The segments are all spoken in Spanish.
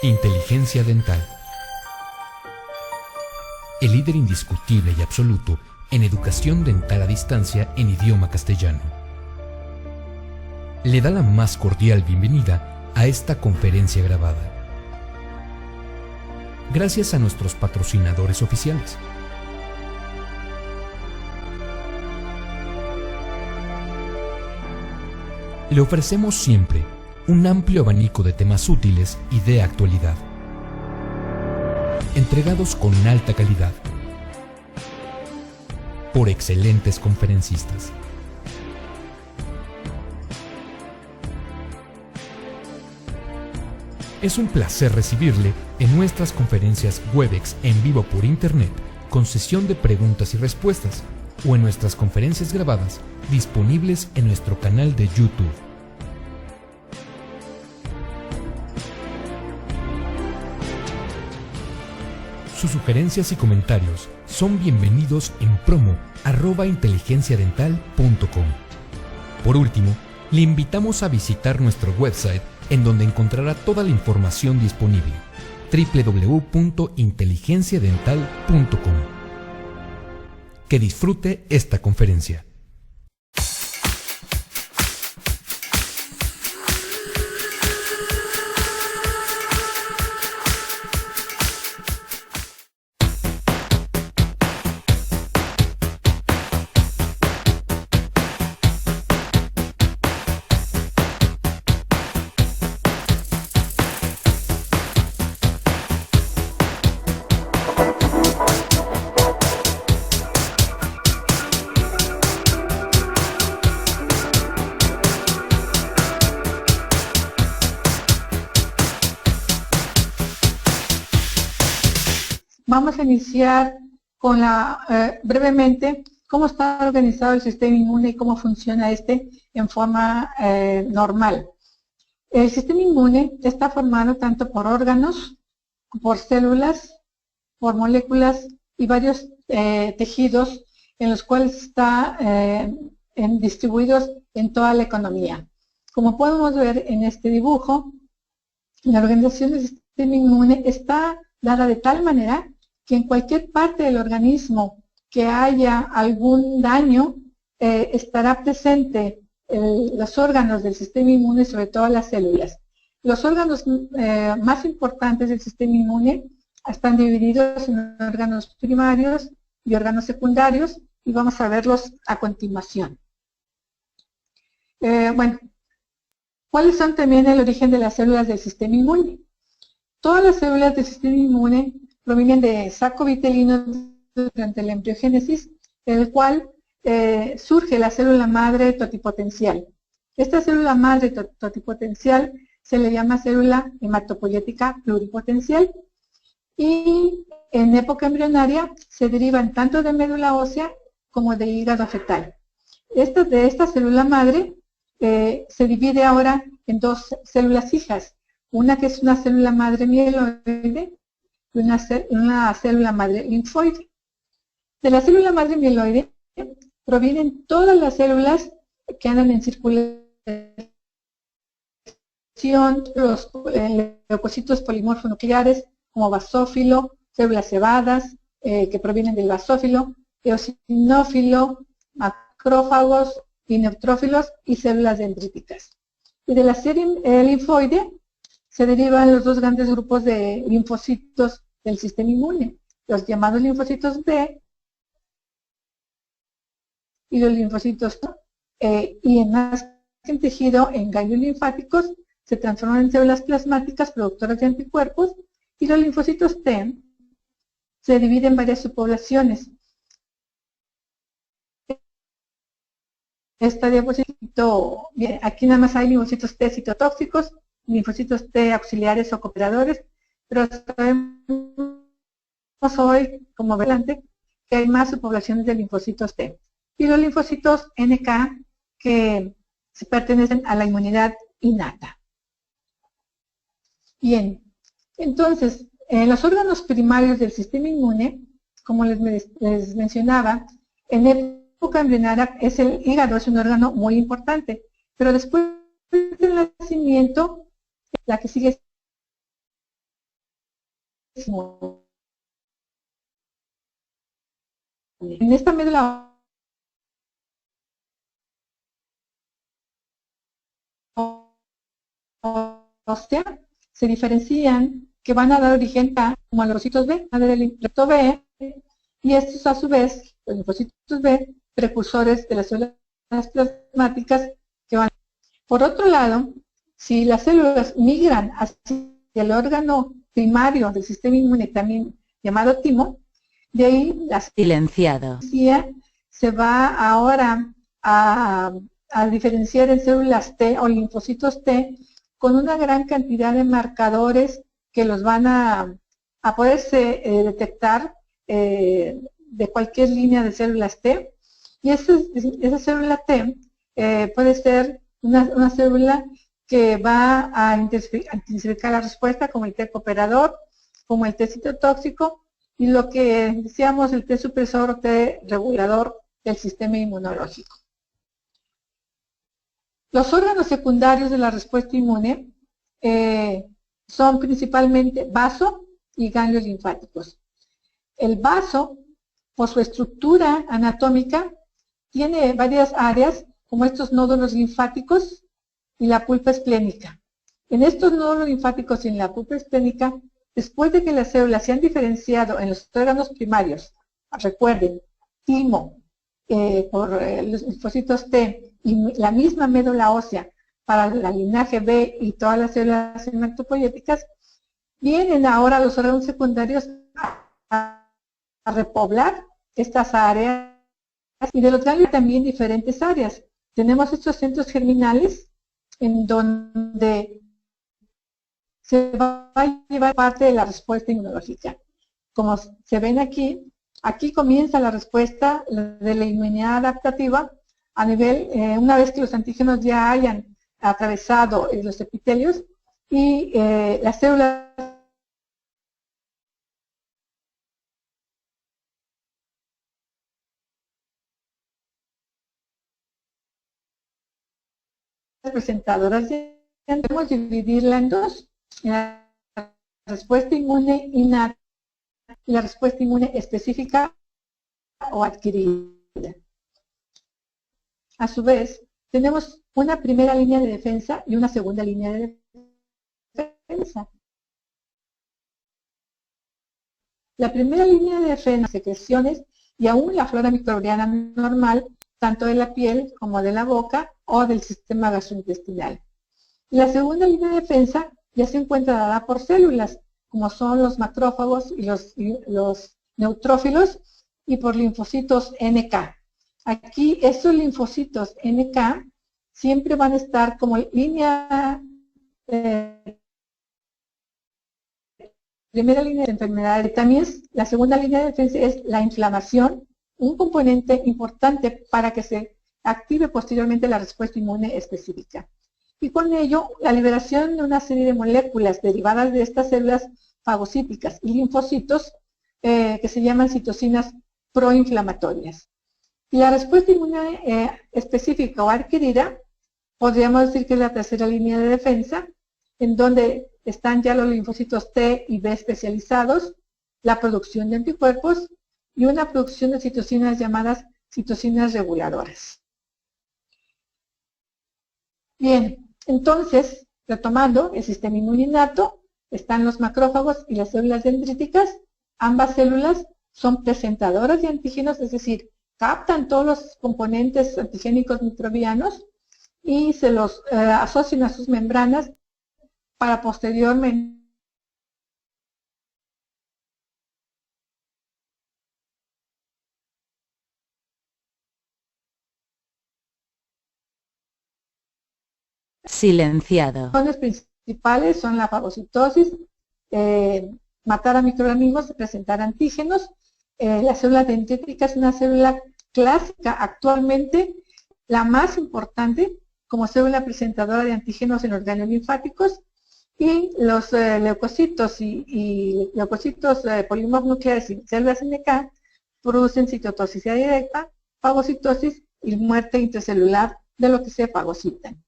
Inteligencia dental. El líder indiscutible y absoluto en educación dental a distancia en idioma castellano. Le da la más cordial bienvenida a esta conferencia grabada. Gracias a nuestros patrocinadores oficiales. Le ofrecemos siempre un amplio abanico de temas útiles y de actualidad, entregados con alta calidad, por excelentes conferencistas. Es un placer recibirle en nuestras conferencias Webex en vivo por Internet, con sesión de preguntas y respuestas, o en nuestras conferencias grabadas disponibles en nuestro canal de YouTube. Sus sugerencias y comentarios son bienvenidos en promo@inteligenciadental.com. Por último, le invitamos a visitar nuestro website, en donde encontrará toda la información disponible: www.inteligenciadental.com. Que disfrute esta conferencia. Vamos a iniciar con brevemente cómo está organizado el sistema inmune y cómo funciona este en forma normal. El sistema inmune está formado tanto por órganos, por células, por moléculas y varios tejidos en los cuales está distribuidos en toda la economía. Como podemos ver en este dibujo, la organización del sistema inmune está dada de tal manera que en cualquier parte del organismo que haya algún daño, estará presente los órganos del sistema inmune, sobre todo las células. Los órganos más importantes del sistema inmune están divididos en órganos primarios y órganos secundarios, y vamos a verlos a continuación. Bueno, ¿cuáles son también el origen de las células del sistema inmune? Todas las células del sistema inmune provienen de saco vitelino durante la embriogénesis, en el cual surge la célula madre totipotencial. Esta célula madre totipotencial se le llama célula hematopoyética pluripotencial, y en época embrionaria se derivan tanto de médula ósea como de hígado fetal. De esta célula madre se divide ahora en dos células hijas, una que es una célula madre mieloide y una célula madre linfoide. De la célula madre mieloide provienen todas las células que andan en circulación, los leucocitos polimorfonucleares como basófilo, células cebadas que provienen del basófilo, eosinófilo, macrófagos y neutrófilos y células dendríticas. Y de la serie linfoide se derivan los dos grandes grupos de linfocitos del sistema inmune, los llamados linfocitos B y los linfocitos T, y en más tejido, en ganglios linfáticos, se transforman en células plasmáticas productoras de anticuerpos, y los linfocitos T se dividen en varias subpoblaciones. Esta diapositiva, aquí nada más hay linfocitos T citotóxicos, linfocitos T auxiliares o cooperadores, pero sabemos hoy, como adelante, que hay más subpoblaciones de linfocitos T. Y los linfocitos NK, que se pertenecen a la inmunidad innata. Bien, entonces, los órganos primarios del sistema inmune, como les mencionaba, en época embrionaria el hígado es un órgano muy importante, pero después del nacimiento, la que sigue En esta médula ósea se diferencian que van a dar origen a como a los linfocitos B, a ver el linfocito B, y estos a su vez, los linfocitos B, precursores de las células plasmáticas que van. Por otro lado, si las células migran hacia el órgano primario del sistema inmune, también llamado timo, de ahí la Silenciado. se va ahora a diferenciar en células T o linfocitos T con una gran cantidad de marcadores que los van a poderse detectar de cualquier línea de células T. Y esa célula T puede ser una célula que va a intensificar la respuesta, como el T cooperador, como el T citotóxico, y lo que decíamos, el T supresor o T regulador del sistema inmunológico. Los órganos secundarios de la respuesta inmune son principalmente vaso y ganglios linfáticos. El vaso, por su estructura anatómica, tiene varias áreas, como estos nódulos linfáticos y la pulpa esplénica. En estos nódulos linfáticos y en la pulpa esplénica, después de que las células se han diferenciado en los órganos primarios, recuerden, timo por los linfocitos T y la misma médula ósea para la linaje B y todas las células hematopoyéticas, vienen ahora los órganos secundarios a repoblar estas áreas, y de los ganglios también diferentes áreas. Tenemos estos centros germinales en donde se va a llevar parte de la respuesta inmunológica. Como se ven aquí, aquí comienza la respuesta de la inmunidad adaptativa a nivel, una vez que los antígenos ya hayan atravesado los epitelios y las células presentadoras de podemos dividirla en dos, la respuesta inmune innata y la respuesta inmune específica o adquirida. A su vez, tenemos una primera línea de defensa y una segunda línea de defensa. La primera línea de defensa, secreciones y aún la flora microbiana normal, tanto de la piel como de la boca o del sistema gastrointestinal. La segunda línea de defensa ya se encuentra dada por células, como son los macrófagos y los neutrófilos, y por linfocitos NK. Aquí estos linfocitos NK siempre van a estar como línea, primera línea de enfermedades. También la segunda línea de defensa es la inflamación, un componente importante para que se active posteriormente la respuesta inmune específica. Y con ello, la liberación de una serie de moléculas derivadas de estas células fagocíticas y linfocitos que se llaman citocinas proinflamatorias. Y la respuesta inmune específica o adquirida, podríamos decir que es la tercera línea de defensa, en donde están ya los linfocitos T y B especializados, la producción de anticuerpos y una producción de citocinas llamadas citocinas reguladoras. Bien, entonces, retomando, el sistema inmune innato, están los macrófagos y las células dendríticas. Ambas células son presentadoras de antígenos, es decir, captan todos los componentes antigénicos microbianos y se los asocian a sus membranas para posteriormente silenciado. Las principales son la fagocitosis, matar a microorganismos, presentar antígenos. La célula dendrítica es una célula clásica, actualmente la más importante como célula presentadora de antígenos en los ganglios linfáticos, y los leucocitos y leucocitos polimorfos nucleares y células NK producen citotoxicidad directa, fagocitosis y muerte intracelular de lo que se fagocitan.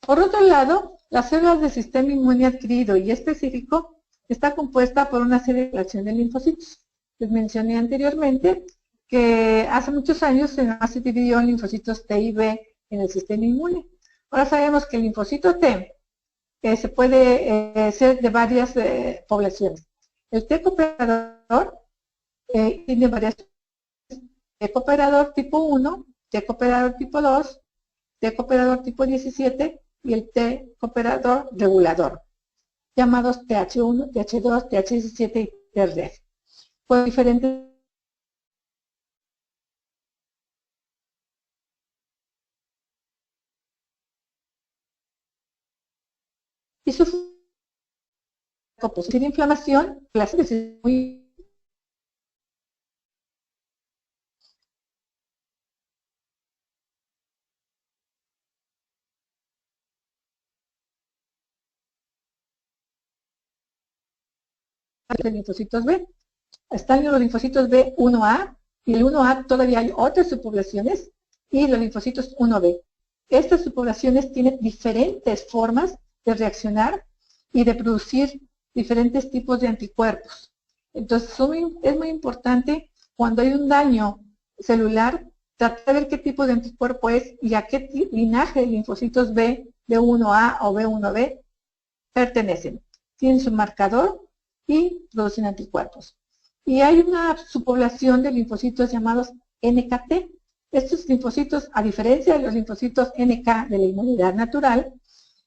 Por otro lado, las células del sistema inmune adquirido y específico está compuesta por una serie de población de linfocitos. Les mencioné anteriormente que hace muchos años se dividió en linfocitos T y B en el sistema inmune. Ahora sabemos que el linfocito T se puede ser de varias poblaciones. El T cooperador tiene varias. T cooperador tipo 1, T cooperador tipo 2, T cooperador tipo 17 y el T cooperador regulador, llamados TH1, TH2, TH17 y TRF. Por diferentes y su composición de inflamación, clase de muy de linfocitos B. Están los linfocitos B 1A y el 1A todavía hay otras subpoblaciones y los linfocitos 1B. Estas subpoblaciones tienen diferentes formas de reaccionar y de producir diferentes tipos de anticuerpos. Entonces es muy importante cuando hay un daño celular tratar de ver qué tipo de anticuerpo es y a qué linaje de linfocitos B, B1A o B1B pertenecen. Tienen su marcador y producen anticuerpos. Y hay una subpoblación de linfocitos llamados NKT. Estos linfocitos, a diferencia de los linfocitos NK de la inmunidad natural,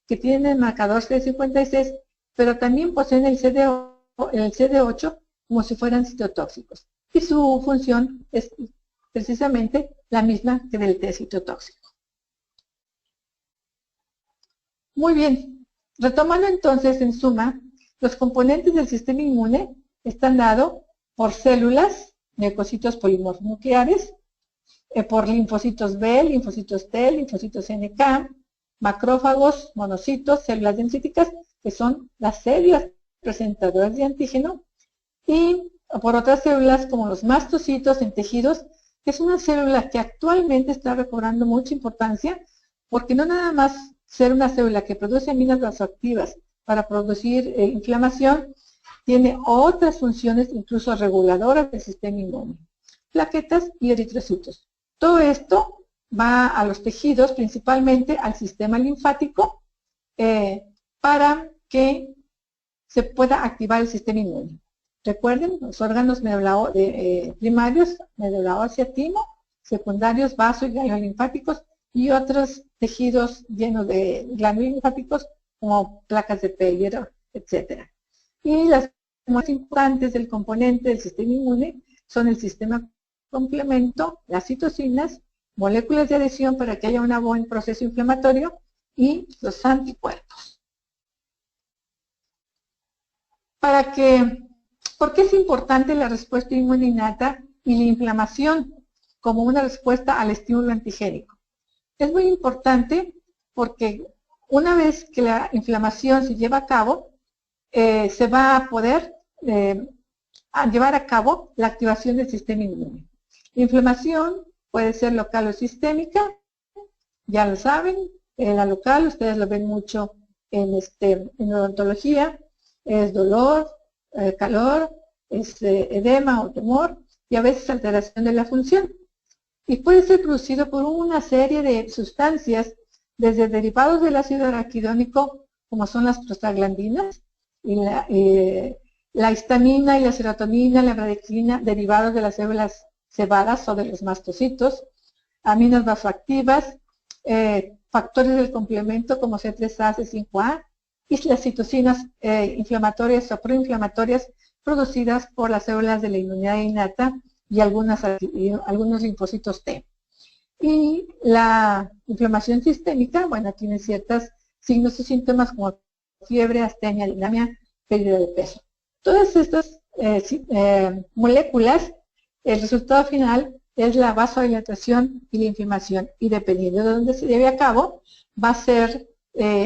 que tienen el marcador CD56, pero también poseen el CD8 como si fueran citotóxicos. Y su función es precisamente la misma que del T citotóxico. Muy bien. Retomando entonces, en suma, los componentes del sistema inmune están dados por células, leucocitos polimorfonucleares, por linfocitos B, linfocitos T, linfocitos NK, macrófagos, monocitos, células dendríticas, que son las células presentadoras de antígeno, y por otras células como los mastocitos en tejidos, que es una célula que actualmente está recobrando mucha importancia, porque no nada más ser una célula que produce aminas vasoactivas para producir inflamación, tiene otras funciones incluso reguladoras del sistema inmune, plaquetas y eritrocitos. Todo esto va a los tejidos, principalmente al sistema linfático, para que se pueda activar el sistema inmune. Recuerden, los órganos primarios, médula ósea, timo, secundarios, vaso y ganglios linfáticos, y otros tejidos llenos de ganglios linfáticos, como placas de Peyer, etc. Y las más importantes del componente del sistema inmune son el sistema complemento, las citocinas, moléculas de adhesión para que haya un buen proceso inflamatorio y los anticuerpos. ¿Por qué es importante la respuesta inmune innata y la inflamación como una respuesta al estímulo antigénico? Es muy importante porque una vez que la inflamación se lleva a cabo, se va a poder llevar a cabo la activación del sistema inmune. La inflamación puede ser local o sistémica, ya lo saben, la local, ustedes lo ven mucho en odontología, es dolor, calor, es edema o tumor y a veces alteración de la función. Y puede ser producido por una serie de sustancias, desde derivados del ácido araquidónico, como son las prostaglandinas, y la histamina y la serotonina, la bradicina, derivados de las células cebadas o de los mastocitos, aminas vasoactivas, factores del complemento como C3A, C5A, y las citocinas inflamatorias o proinflamatorias producidas por las células de la inmunidad innata y algunos linfocitos T. Y la inflamación sistémica, bueno, tiene ciertos signos y síntomas como fiebre, astenia, dinamia, pérdida de peso. Todas estas moléculas, el resultado final es la vasodilatación y la inflamación, y dependiendo de dónde se lleve a cabo, va a ser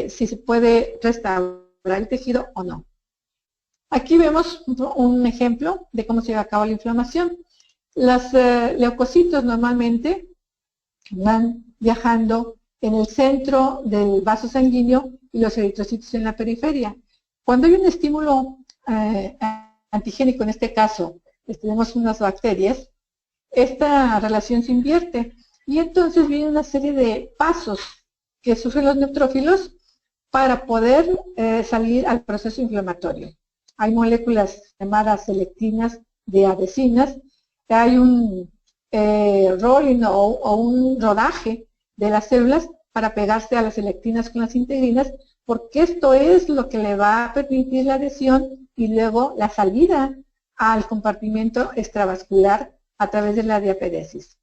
si se puede restaurar el tejido o no. Aquí vemos un ejemplo de cómo se lleva a cabo la inflamación. Los leucocitos normalmente van viajando en el centro del vaso sanguíneo y los eritrocitos en la periferia. Cuando hay un estímulo antigénico, en este caso tenemos unas bacterias, esta relación se invierte y entonces viene una serie de pasos que sufren los neutrófilos para poder salir al proceso inflamatorio. Hay moléculas llamadas selectinas de adhesinas, hay un rolling o un rodaje de las células para pegarse a las selectinas con las integrinas, porque esto es lo que le va a permitir la adhesión y luego la salida al compartimento extravascular a través de la diaperesis.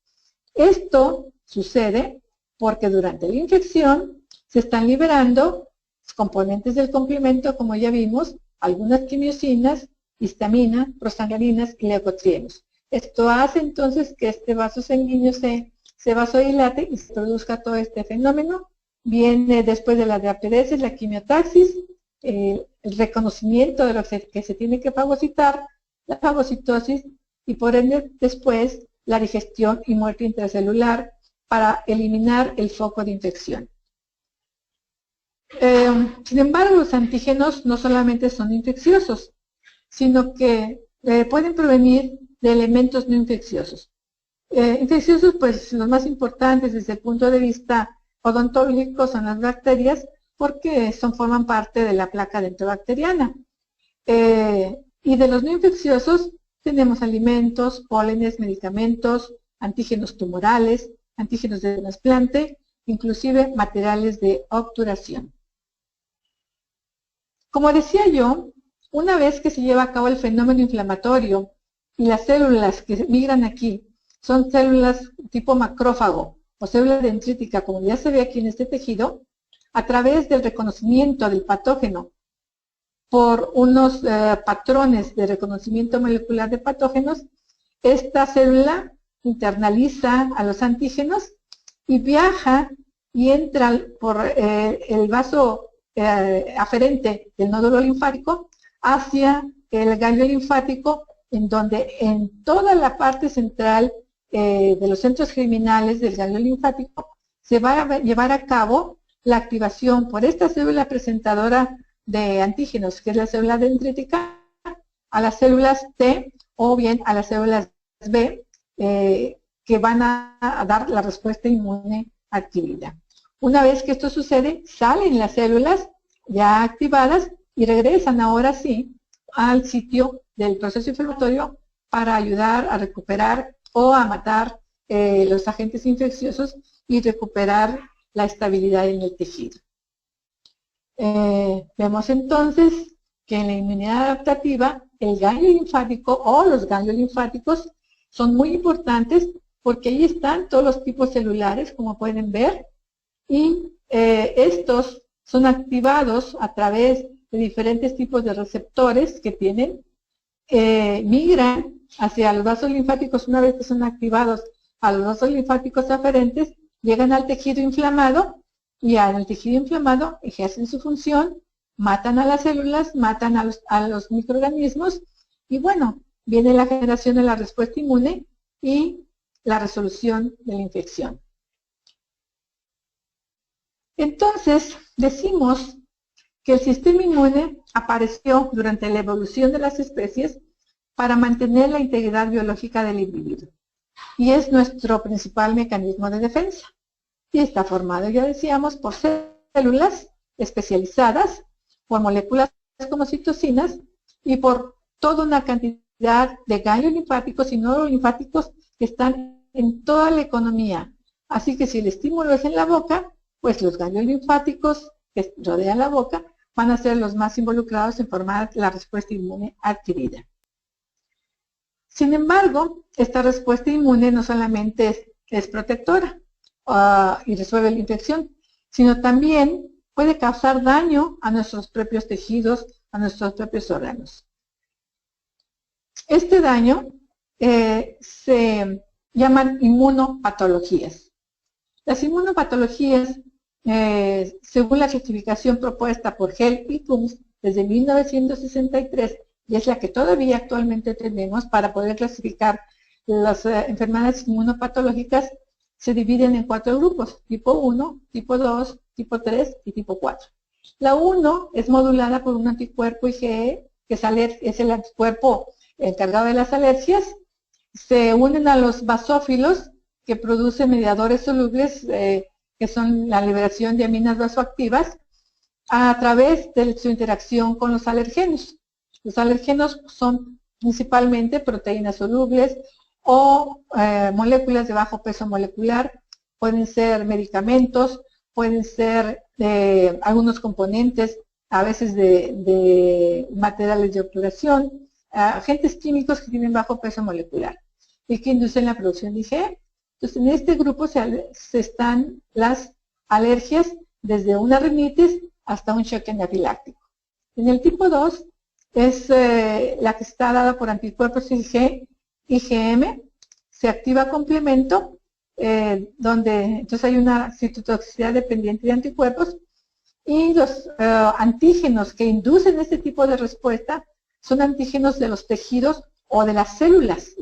Esto sucede porque durante la infección se están liberando componentes del complemento, como ya vimos, algunas quimiosinas, histamina, prostaglandinas y leucotrienos. Esto hace entonces que este vaso sanguíneo se vasodilate y se produzca todo este fenómeno. Viene después de la diaperesis, la quimiotaxis, el reconocimiento de lo que se tiene que fagocitar, la fagocitosis y por ende después la digestión y muerte intracelular para eliminar el foco de infección. Sin embargo, los antígenos no solamente son infecciosos, sino que pueden provenir de elementos no infecciosos. Infecciosos, pues los más importantes desde el punto de vista odontológico son las bacterias, porque forman parte de la placa dentobacteriana. Y de los no infecciosos tenemos alimentos, pólenes, medicamentos, antígenos tumorales, antígenos de trasplante, inclusive materiales de obturación. Como decía yo, una vez que se lleva a cabo el fenómeno inflamatorio y las células que migran aquí son células tipo macrófago o célula dendrítica, como ya se ve aquí en este tejido, a través del reconocimiento del patógeno por unos patrones de reconocimiento molecular de patógenos, esta célula internaliza a los antígenos y viaja y entra por el vaso aferente del nódulo linfático hacia el ganglio linfático, en donde en toda la parte central de los centros germinales del ganglio linfático se va a llevar a cabo la activación por esta célula presentadora de antígenos, que es la célula dendrítica, a las células T o bien a las células B, que van a dar la respuesta inmune adquirida. Una vez que esto sucede, salen las células ya activadas y regresan ahora sí al sitio del proceso inflamatorio para ayudar a recuperar o a matar los agentes infecciosos y recuperar la estabilidad en el tejido. Vemos entonces que en la inmunidad adaptativa el ganglio linfático o los ganglios linfáticos son muy importantes porque ahí están todos los tipos celulares, como pueden ver, y estos son activados a través de diferentes tipos de receptores que tienen, migran hacia los vasos linfáticos. Una vez que son activados a los vasos linfáticos aferentes, llegan al tejido inflamado y en el tejido inflamado ejercen su función, matan a las células, matan a los microorganismos y bueno, viene la generación de la respuesta inmune y la resolución de la infección. Entonces, decimos que el sistema inmune apareció durante la evolución de las especies para mantener la integridad biológica del individuo. Y es nuestro principal mecanismo de defensa. Y está formado, ya decíamos, por células especializadas, por moléculas como citocinas y por toda una cantidad de ganglios linfáticos y nódulos linfáticos que están en toda la economía. Así que si el estímulo es en la boca, pues los ganglios linfáticos que rodean la boca van a ser los más involucrados en formar la respuesta inmune adquirida. Sin embargo, esta respuesta inmune no solamente es protectora y resuelve la infección, sino también puede causar daño a nuestros propios tejidos, a nuestros propios órganos. Este daño se llaman inmunopatologías. Las inmunopatologías, según la clasificación propuesta por Hell y Coombs desde 1963, y es la que todavía actualmente tenemos para poder clasificar las enfermedades inmunopatológicas, se dividen en 4 grupos: tipo 1, tipo 2, tipo 3 y tipo 4. La 1 es modulada por un anticuerpo IgE que es el anticuerpo encargado de las alergias, se unen a los basófilos que producen mediadores solubles, que son la liberación de aminas vasoactivas, a través de su interacción con los alergenos. Los alergenos son principalmente proteínas solubles o moléculas de bajo peso molecular, pueden ser medicamentos, pueden ser algunos componentes, a veces de materiales de obturación, agentes químicos que tienen bajo peso molecular y que inducen la producción de IgE. Entonces, en este grupo se están las alergias desde una rinitis hasta un choque anafiláctico. En el tipo 2 es la que está dada por anticuerpos IgM, se activa complemento, donde entonces hay una citotoxicidad dependiente de anticuerpos, y los antígenos que inducen este tipo de respuesta son antígenos de los tejidos o de las células,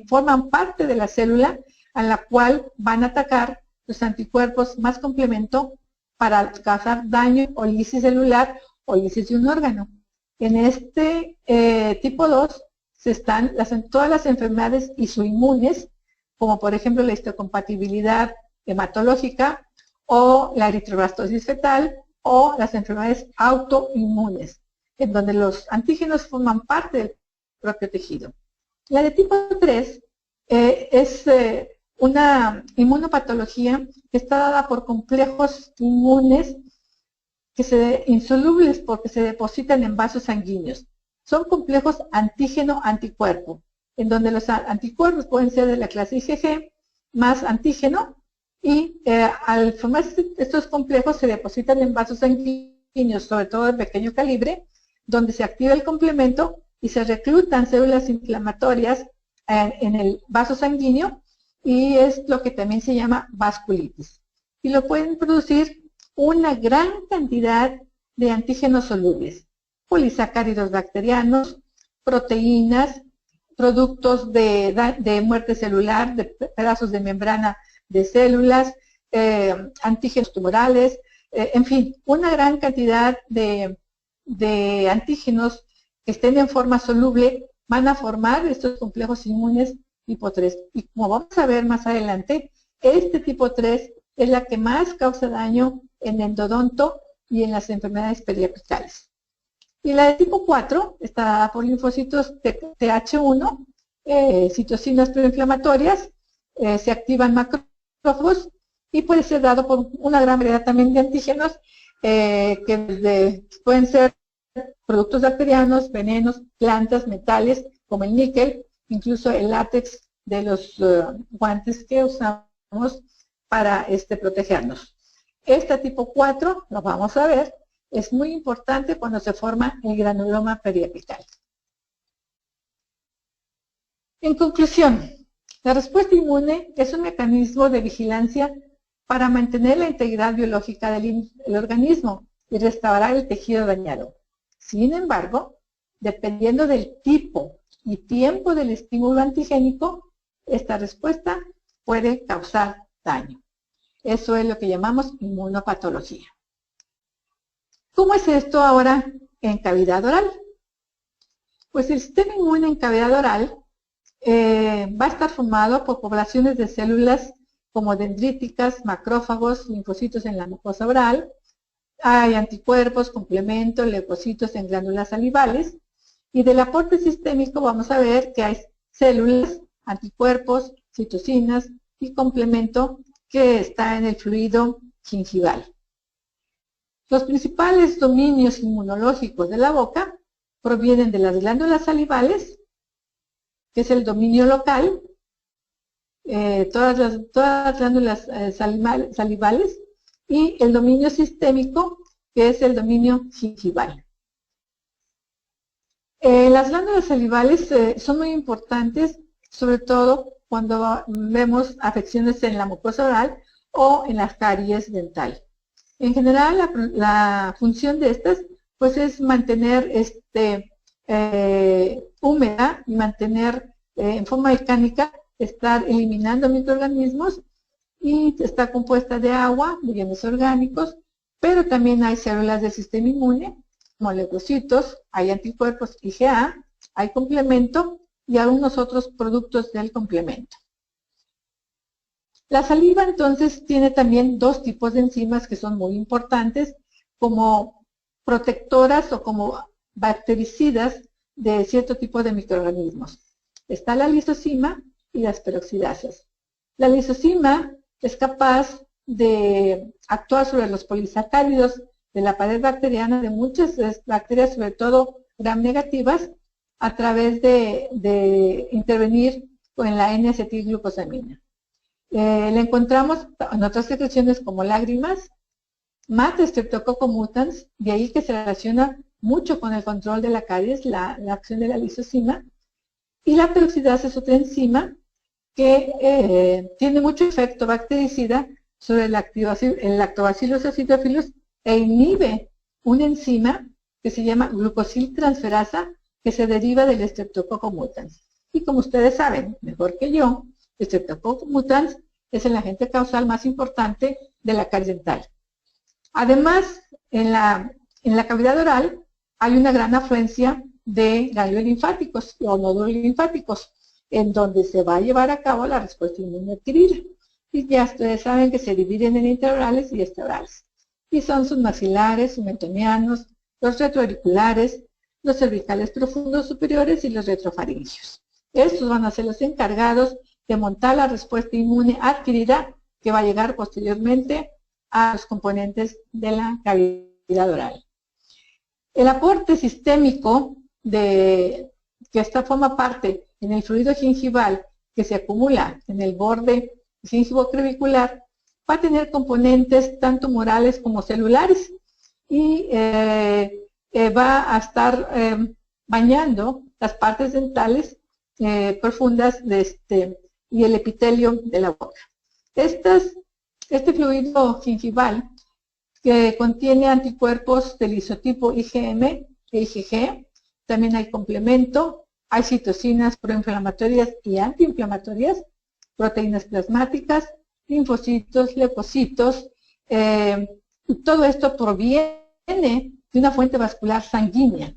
forman parte de la célula a la cual van a atacar los anticuerpos más complemento para causar daño o lisis celular o lisis de un órgano. En este tipo 2 están todas las enfermedades isoinmunes, como por ejemplo la histocompatibilidad hematológica o la eritroblastosis fetal o las enfermedades autoinmunes, en donde los antígenos forman parte del propio tejido. La de tipo 3 es una inmunopatología que está dada por complejos inmunes insolubles porque se depositan en vasos sanguíneos. Son complejos antígeno-anticuerpo, en donde los anticuerpos pueden ser de la clase IgG más antígeno, y al formarse estos complejos se depositan en vasos sanguíneos, sobre todo de pequeño calibre, donde se activa el complemento y se reclutan células inflamatorias en el vaso sanguíneo, y es lo que también se llama vasculitis. Y lo pueden producir una gran cantidad de antígenos solubles, polisacáridos bacterianos, proteínas, productos de muerte celular, de pedazos de membrana de células, antígenos tumorales, en fin, una gran cantidad de antígenos que estén en forma soluble van a formar estos complejos inmunes tipo 3. Y como vamos a ver más adelante, este tipo 3 es la que más causa daño en endodonto y en las enfermedades periapicales. Y la de tipo 4 está dada por linfocitos TH1, citocinas proinflamatorias, se activan macrófagos y puede ser dado por una gran variedad también de antígenos que pueden ser productos bacterianos, venenos, plantas, metales como el níquel, incluso el látex de los guantes que usamos para protegernos. Este tipo 4, lo vamos a ver, es muy importante cuando se forma el granuloma periapical. En conclusión, la respuesta inmune es un mecanismo de vigilancia para mantener la integridad biológica del organismo y restaurar el tejido dañado. Sin embargo, dependiendo del tipo y tiempo del estímulo antigénico, esta respuesta puede causar daño. Eso es lo que llamamos inmunopatología. ¿Cómo es esto ahora en cavidad oral? Pues el sistema inmune en cavidad oral va a estar formado por poblaciones de células como dendríticas, macrófagos, linfocitos en la mucosa oral. Hay anticuerpos, complementos, leucocitos en glándulas salivales. Y del aporte sistémico vamos a ver que hay células, anticuerpos, citocinas y complemento que está en el fluido gingival. Los principales dominios inmunológicos de la boca provienen de las glándulas salivales, que es el dominio local, todas las glándulas salivales, y el dominio sistémico, que es el dominio gingival. Las glándulas salivales son muy importantes, sobre todo cuando vemos afecciones en la mucosa oral o en las caries dental. En general, la función de estas pues es mantener húmeda y mantener en forma mecánica, estar eliminando microorganismos, y está compuesta de agua, de iones orgánicos, pero también hay células del sistema inmune leucocitos, hay anticuerpos IgA, hay complemento y algunos otros productos del complemento. La saliva entonces tiene también dos tipos de enzimas que son muy importantes como protectoras o como bactericidas de cierto tipo de microorganismos. Está la lisozima y las peroxidasas. La lisozima es capaz de actuar sobre los polisacáridos de la pared bacteriana de muchas bacterias, sobre todo gram negativas, a través de intervenir con la N-acetilglucosamina. La encontramos en otras secreciones como lágrimas, mata Streptococcus mutans, de ahí que se relaciona mucho con el control de la caries, la acción de la lisozima, y la peroxidasa es otra enzima que tiene mucho efecto bactericida sobre el lactobacillus acidophilus e inhibe una enzima que se llama glucosiltransferasa que se deriva del Streptococcus mutans. Y como ustedes saben, mejor que yo, Streptococcus mutans es el agente causal más importante de la caries dental. Además, en la cavidad oral hay una gran afluencia de ganglios linfáticos o nódulos linfáticos, en donde se va a llevar a cabo la respuesta inmune adquirida. Y ya ustedes saben que se dividen en intraorales y extraorales. Y son sus maxilares, sus meconianos, los retroauriculares, los cervicales profundos superiores y los retrofaringios. Estos van a ser los encargados de montar la respuesta inmune adquirida que va a llegar posteriormente a los componentes de la cavidad oral. El aporte sistémico que forma parte en el fluido gingival que se acumula en el borde gingivo-crevicular va a tener componentes tanto morales como celulares y va a estar bañando las partes dentales profundas y el epitelio de la boca. Este fluido gingival que contiene anticuerpos del isotipo IgM e IgG, también hay complemento, hay citocinas proinflamatorias y antiinflamatorias, proteínas plasmáticas, linfocitos, leucocitos, y todo esto proviene de una fuente vascular sanguínea.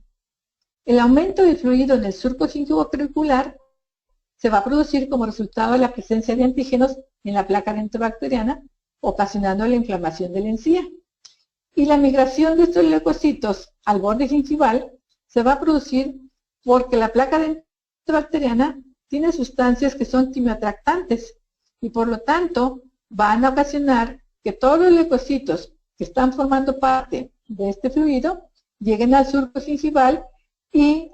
El aumento del fluido en el surco gingivo-crevicular se va a producir como resultado de la presencia de antígenos en la placa dentobacteriana, ocasionando la inflamación de la encía. Y la migración de estos leucocitos al borde gingival se va a producir porque la placa dentobacteriana tiene sustancias que son quimioatractantes y por lo tanto van a ocasionar que todos los leucocitos que están formando parte de este fluido lleguen al surco gingival y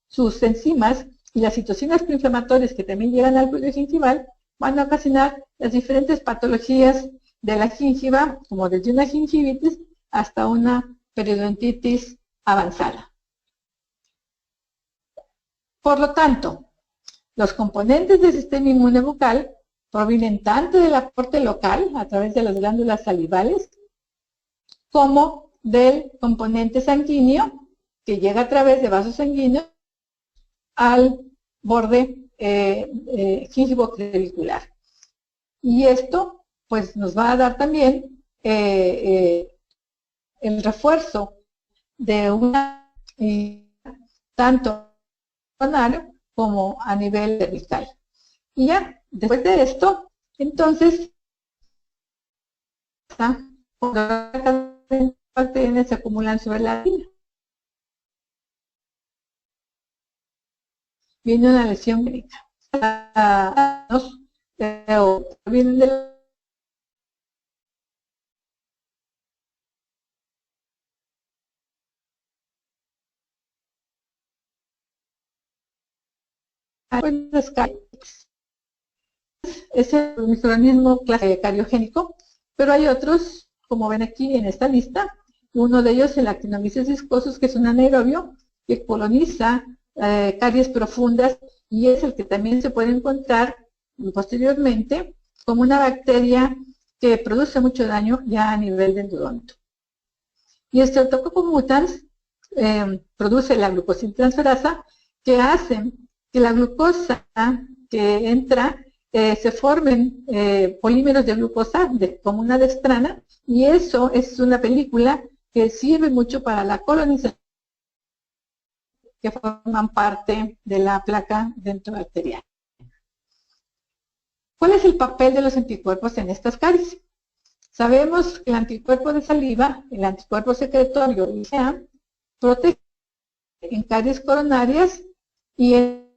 sus enzimas y las citocinas proinflamatorias que también llegan al fluido gingival van a ocasionar las diferentes patologías de la gingiva, como desde una gingivitis hasta una periodontitis avanzada. Por lo tanto, los componentes del sistema inmune bucal provienen tanto del aporte local, a través de las glándulas salivales, como del componente sanguíneo, que llega a través de vasos sanguíneos al borde gingivo-crevicular. Y esto, pues, nos va a dar también el refuerzo de una tanto como a nivel cervical. Y ya, después de esto, entonces, bacterias se acumulan sobre la harina. Viene una lesión médica. Vienen de es el microorganismo cariogénico, pero hay otros, como ven aquí en esta lista, uno de ellos el Actinomyces viscosus, que es un anaerobio que coloniza caries profundas y es el que también se puede encontrar posteriormente como una bacteria que produce mucho daño ya a nivel de endodonto. Y el Streptococcus mutans produce la glucosiltransferasa que hace que la glucosa que entra se formen polímeros de glucosa como una dextrana y eso es una película que sirve mucho para la colonización, que forman parte de la placa dentobacteriana. ¿Cuál es el papel de los anticuerpos en estas caries? Sabemos que el anticuerpo de saliva, el anticuerpo secretorio IgA, protege en caries coronarias y en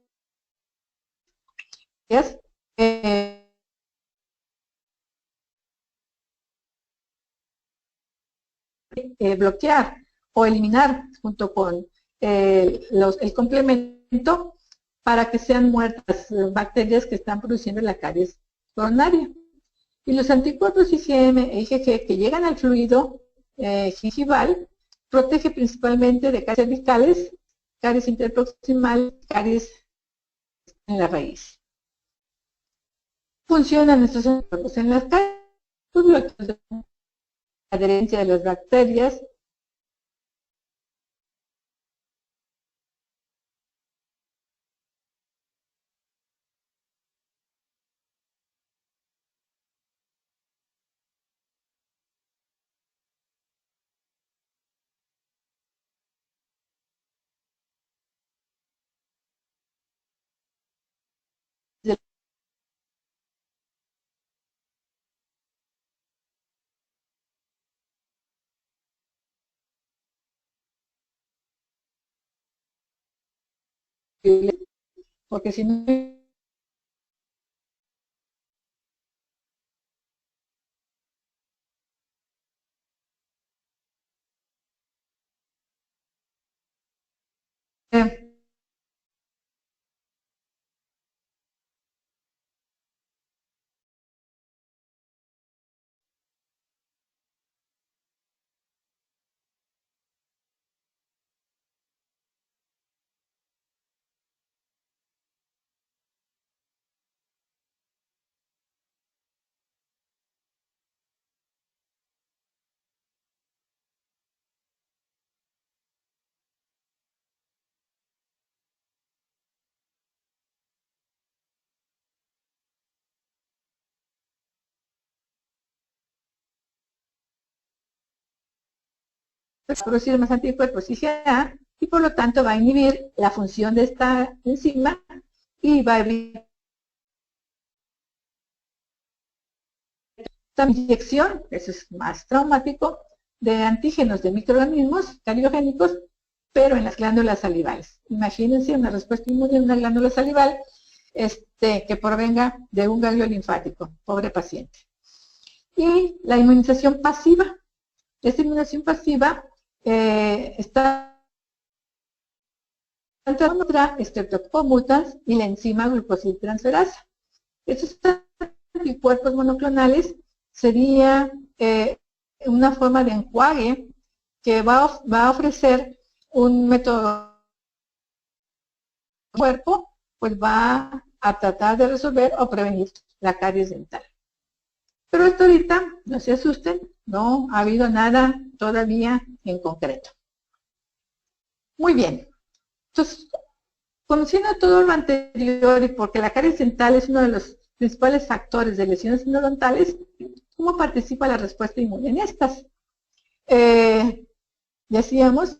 bloquear o eliminar junto con el complemento para que sean muertas bacterias que están produciendo la caries coronaria. Y los anticuerpos IgM e IgG que llegan al fluido gingival protege principalmente de caries cervicales, caries interproximal, caries en la raíz. Funcionan estos anticuerpos en las caries, la adherencia de las bacterias, porque si no producir más anticuerpos IgA y por lo tanto va a inhibir la función de esta enzima y va a evitar la inyección, eso es más traumático, de antígenos de microorganismos cariogénicos, pero en las glándulas salivales. Imagínense una respuesta inmune en una glándula salival que provenga de un ganglio linfático, pobre paciente. Y la inmunización pasiva. Esta inmunización pasiva está contra Streptococcus mutans y la enzima glucosiltransferasa. Estos anticuerpos monoclonales sería una forma de enjuague que va a ofrecer un método cuerpo, pues va a tratar de resolver o prevenir la caries dental. Pero hasta ahorita, no se asusten, no ha habido nada todavía en concreto. Muy bien. Entonces, conociendo todo lo anterior y porque la caries dental es uno de los principales factores de lesiones endodontales, ¿cómo participa la respuesta inmune en estas? Decíamos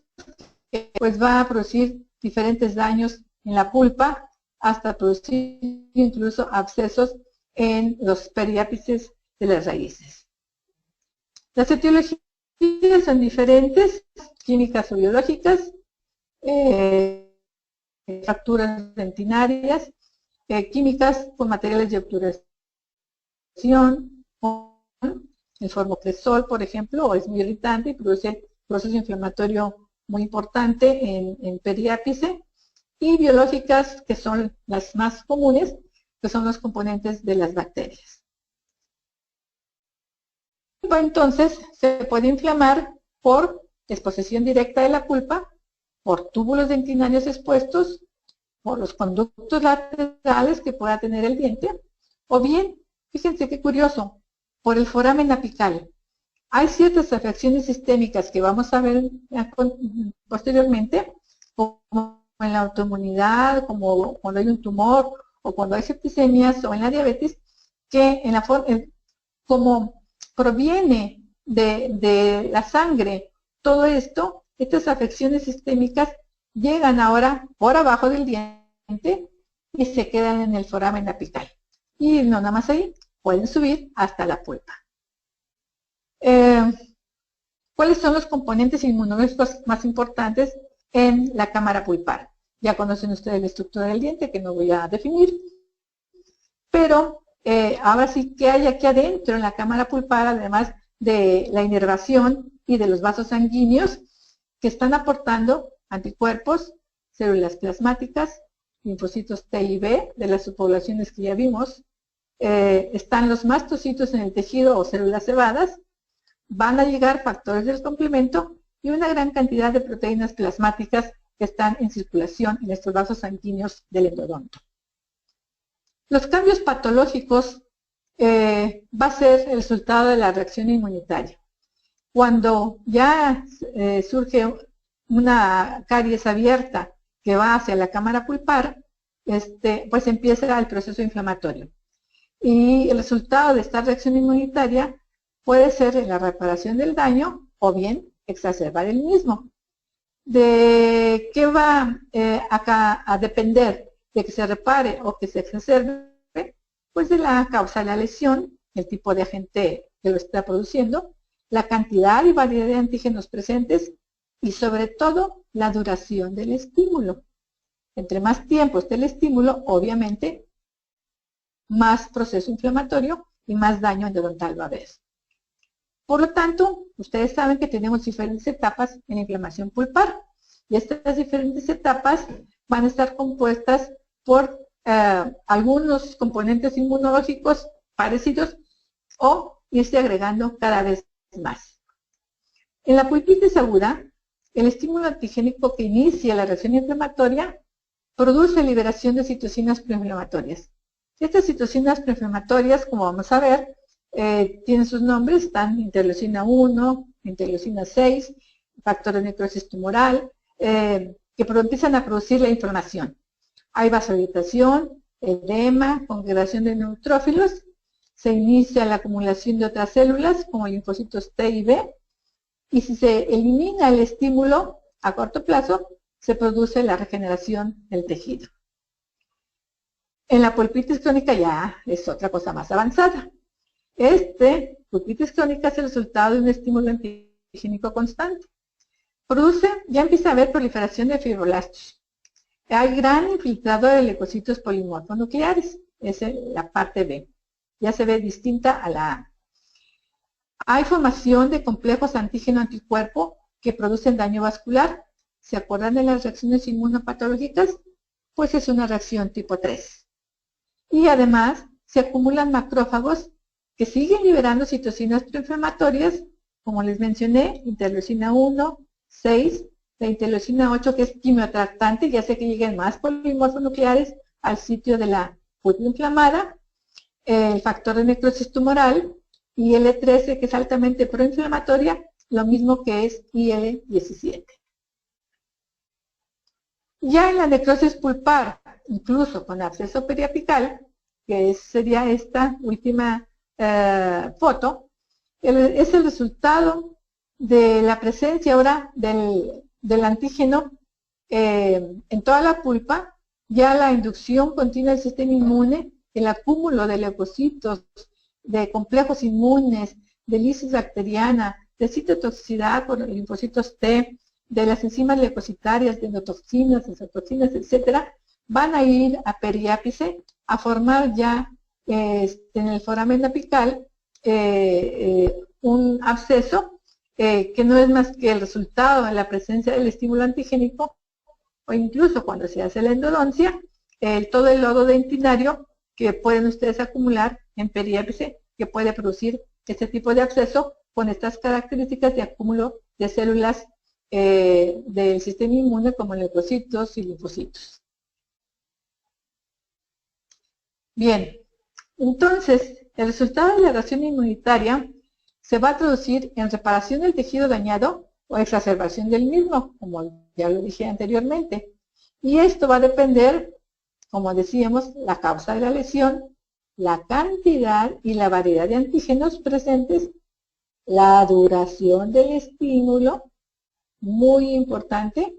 que pues va a producir diferentes daños en la pulpa hasta producir incluso abscesos en los periápices de las raíces. Las etiologías son diferentes, químicas o biológicas, fracturas dentinarias, químicas con materiales de obturación, el formocresol, por ejemplo, es muy irritante y produce proceso inflamatorio muy importante en periápice, y biológicas que son las más comunes, que son los componentes de las bacterias. Entonces, se puede inflamar por exposición directa de la pulpa, por túbulos dentinarios expuestos, por los conductos laterales que pueda tener el diente, o bien, fíjense qué curioso, por el foramen apical. Hay ciertas afecciones sistémicas que vamos a ver posteriormente, como en la autoinmunidad, como cuando hay un tumor, o cuando hay septicemias, o en la diabetes, que como proviene de la sangre todo esto, estas afecciones sistémicas llegan ahora por abajo del diente y se quedan en el foramen apical. Y no nada más ahí, pueden subir hasta la pulpa. ¿Cuáles son los componentes inmunológicos más importantes en la cámara pulpar? Ya conocen ustedes la estructura del diente, que no voy a definir, pero ahora sí, ¿qué hay aquí adentro en la cámara pulpar, además de la inervación y de los vasos sanguíneos que están aportando anticuerpos, células plasmáticas, linfocitos T y B, de las subpoblaciones que ya vimos? Están los mastocitos en el tejido o células cebadas, van a llegar factores del complemento y una gran cantidad de proteínas plasmáticas que están en circulación en estos vasos sanguíneos del endodonto. Los cambios patológicos va a ser el resultado de la reacción inmunitaria. Cuando ya surge una caries abierta que va hacia la cámara pulpar, pues empieza el proceso inflamatorio. Y el resultado de esta reacción inmunitaria puede ser la reparación del daño o bien exacerbar el mismo. ¿De qué va acá a depender? ¿De que se repare o que se exacerbe? Pues de la causa de la lesión, el tipo de agente que lo está produciendo, la cantidad y variedad de antígenos presentes y sobre todo la duración del estímulo. Entre más tiempo esté el estímulo, obviamente, más proceso inflamatorio y más daño endodontal va a haber. Por lo tanto, ustedes saben que tenemos diferentes etapas en la inflamación pulpar y estas diferentes etapas van a estar compuestas por algunos componentes inmunológicos parecidos o irse agregando cada vez más. En la pulpitis aguda, el estímulo antigénico que inicia la reacción inflamatoria produce liberación de citocinas proinflamatorias. Estas citocinas proinflamatorias, como vamos a ver, tienen sus nombres, están interleucina 1, interleucina 6, factor de necrosis tumoral, que empiezan a producir la inflamación. Hay vasodilatación, edema, congregación de neutrófilos, se inicia la acumulación de otras células como linfocitos T y B, y si se elimina el estímulo a corto plazo, se produce la regeneración del tejido. En la pulpitis crónica ya es otra cosa más avanzada. Pulpitis crónica es el resultado de un estímulo antigénico constante. Ya empieza a haber proliferación de fibroblastos. Hay gran infiltrado de leucocitos polimorfonucleares, esa es la parte B. Ya se ve distinta a la A. Hay formación de complejos antígeno-anticuerpo que producen daño vascular. ¿Se acuerdan de las reacciones inmunopatológicas? Pues es una reacción tipo 3. Y además se acumulan macrófagos que siguen liberando citocinas proinflamatorias, como les mencioné, interleucina 1, 6, la interleucina 8 que es quimiotratante, ya sé que lleguen más polimorfonucleares al sitio de la pulpa inflamada, el factor de necrosis tumoral, y IL-13 que es altamente proinflamatoria, lo mismo que es IL-17. Ya en la necrosis pulpar, incluso con absceso periapical, que sería esta última foto, es el resultado de la presencia ahora del antígeno en toda la pulpa, ya la inducción continua del sistema inmune, el acúmulo de leucocitos, de complejos inmunes, de lisis bacteriana, de citotoxicidad por linfocitos T, de las enzimas leucocitarias, de endotoxinas, exotoxinas, etcétera, van a ir a periápice a formar ya en el foramen apical un absceso que no es más que el resultado de la presencia del estímulo antigénico, o incluso cuando se hace la endodoncia, todo el lodo dentinario que pueden ustedes acumular en periápice, que puede producir este tipo de absceso con estas características de acúmulo de células del sistema inmune como leucocitos y linfocitos. Bien, entonces el resultado de la reacción inmunitaria se va a traducir en reparación del tejido dañado o exacerbación del mismo, como ya lo dije anteriormente. Y esto va a depender, como decíamos, la causa de la lesión, la cantidad y la variedad de antígenos presentes, la duración del estímulo muy importante,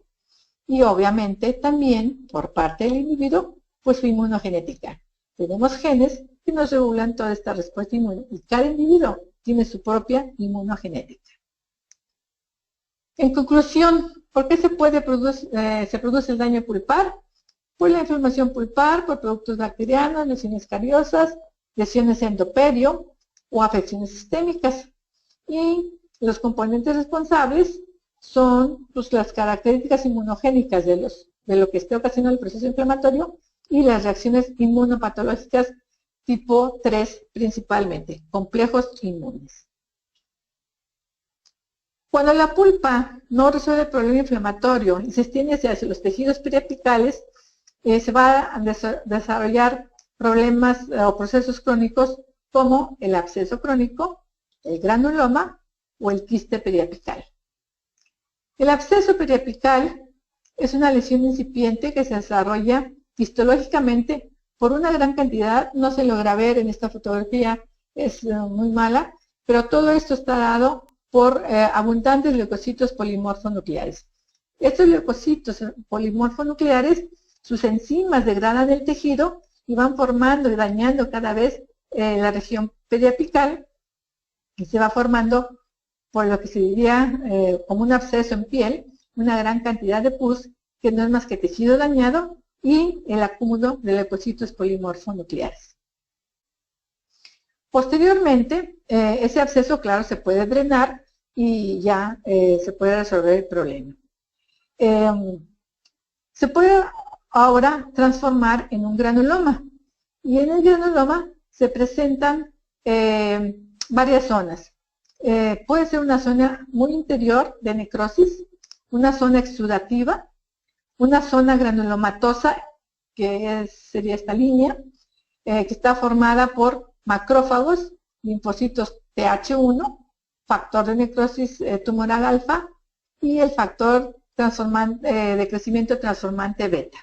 y obviamente también por parte del individuo, pues su inmunogenética. Tenemos genes que nos regulan toda esta respuesta inmune y cada individuo tiene su propia inmunogenética. En conclusión, ¿por qué se produce el daño pulpar? Por la inflamación pulpar, por productos bacterianos, lesiones cariosas, lesiones endoperio o afecciones sistémicas. Y los componentes responsables son pues, las características inmunogénicas de lo que esté ocasionando el proceso inflamatorio y las reacciones inmunopatológicas tipo 3 principalmente, complejos inmunes. Cuando la pulpa no resuelve el problema inflamatorio y se extiende hacia los tejidos periapicales, se va a desarrollar problemas o procesos crónicos como el absceso crónico, el granuloma o el quiste periapical. El absceso periapical es una lesión incipiente que se desarrolla histológicamente por una gran cantidad, no se logra ver en esta fotografía, es muy mala, pero todo esto está dado por abundantes leucocitos polimorfonucleares. Estos leucocitos polimorfonucleares, sus enzimas degradan el tejido y van formando y dañando cada vez la región periapical y se va formando por lo que se diría como un absceso en piel, una gran cantidad de pus que no es más que tejido dañado y el acúmulo de leucocitos polimorfonucleares. Posteriormente, ese absceso, claro, se puede drenar y ya se puede resolver el problema. Se puede ahora transformar en un granuloma y en el granuloma se presentan varias zonas. Puede ser una zona muy interior de necrosis, una zona exudativa, una zona granulomatosa, que sería esta línea, que está formada por macrófagos, linfocitos TH1, factor de necrosis tumoral alfa y el factor de crecimiento transformante beta.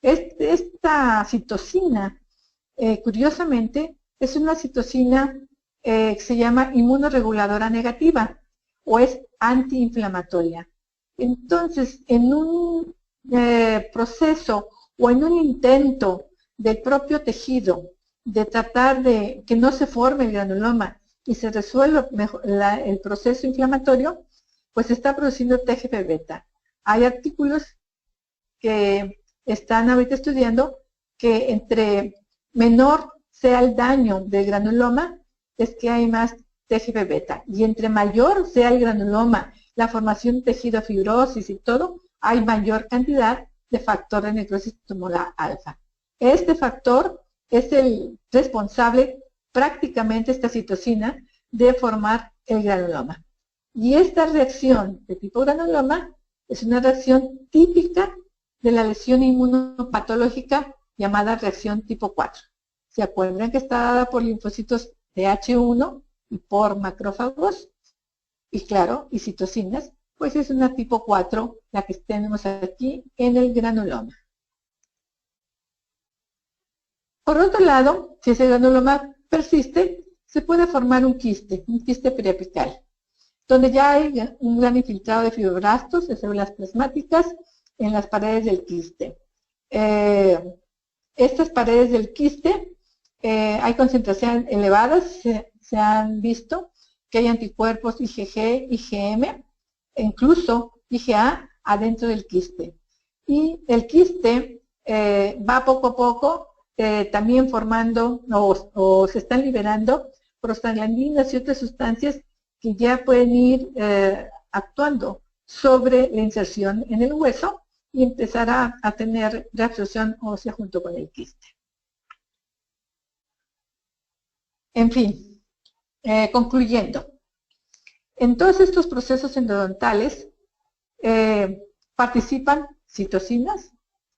Esta citocina, curiosamente, es una citocina que se llama inmunoreguladora negativa o es antiinflamatoria. Entonces, en un proceso o en un intento del propio tejido de tratar de que no se forme el granuloma y se resuelva el proceso inflamatorio, pues se está produciendo TGF-beta. Hay artículos que están ahorita estudiando que entre menor sea el daño del granuloma, es que hay más TGF-beta. Y entre mayor sea el granuloma, la formación de tejido, fibrosis y todo, hay mayor cantidad de factor de necrosis tumoral alfa. Este factor es el responsable, prácticamente esta citocina, de formar el granuloma. Y esta reacción de tipo granuloma es una reacción típica de la lesión inmunopatológica llamada reacción tipo 4. ¿Se acuerdan que está dada por linfocitos TH1 y por macrófagos? Y claro, y citocinas, pues es una tipo 4 la que tenemos aquí en el granuloma. Por otro lado, si ese granuloma persiste, se puede formar un quiste periapical, donde ya hay un gran infiltrado de fibroblastos, de células plasmáticas, en las paredes del quiste. Estas paredes del quiste hay concentraciones elevadas, se han visto que hay anticuerpos IgG, IgM, e incluso IgA adentro del quiste. Y el quiste va poco a poco también formando o se están liberando prostaglandinas y otras sustancias que ya pueden ir actuando sobre la inserción en el hueso y empezar a tener reabsorción ósea junto con el quiste. En fin, concluyendo, en todos estos procesos endodontales participan citocinas,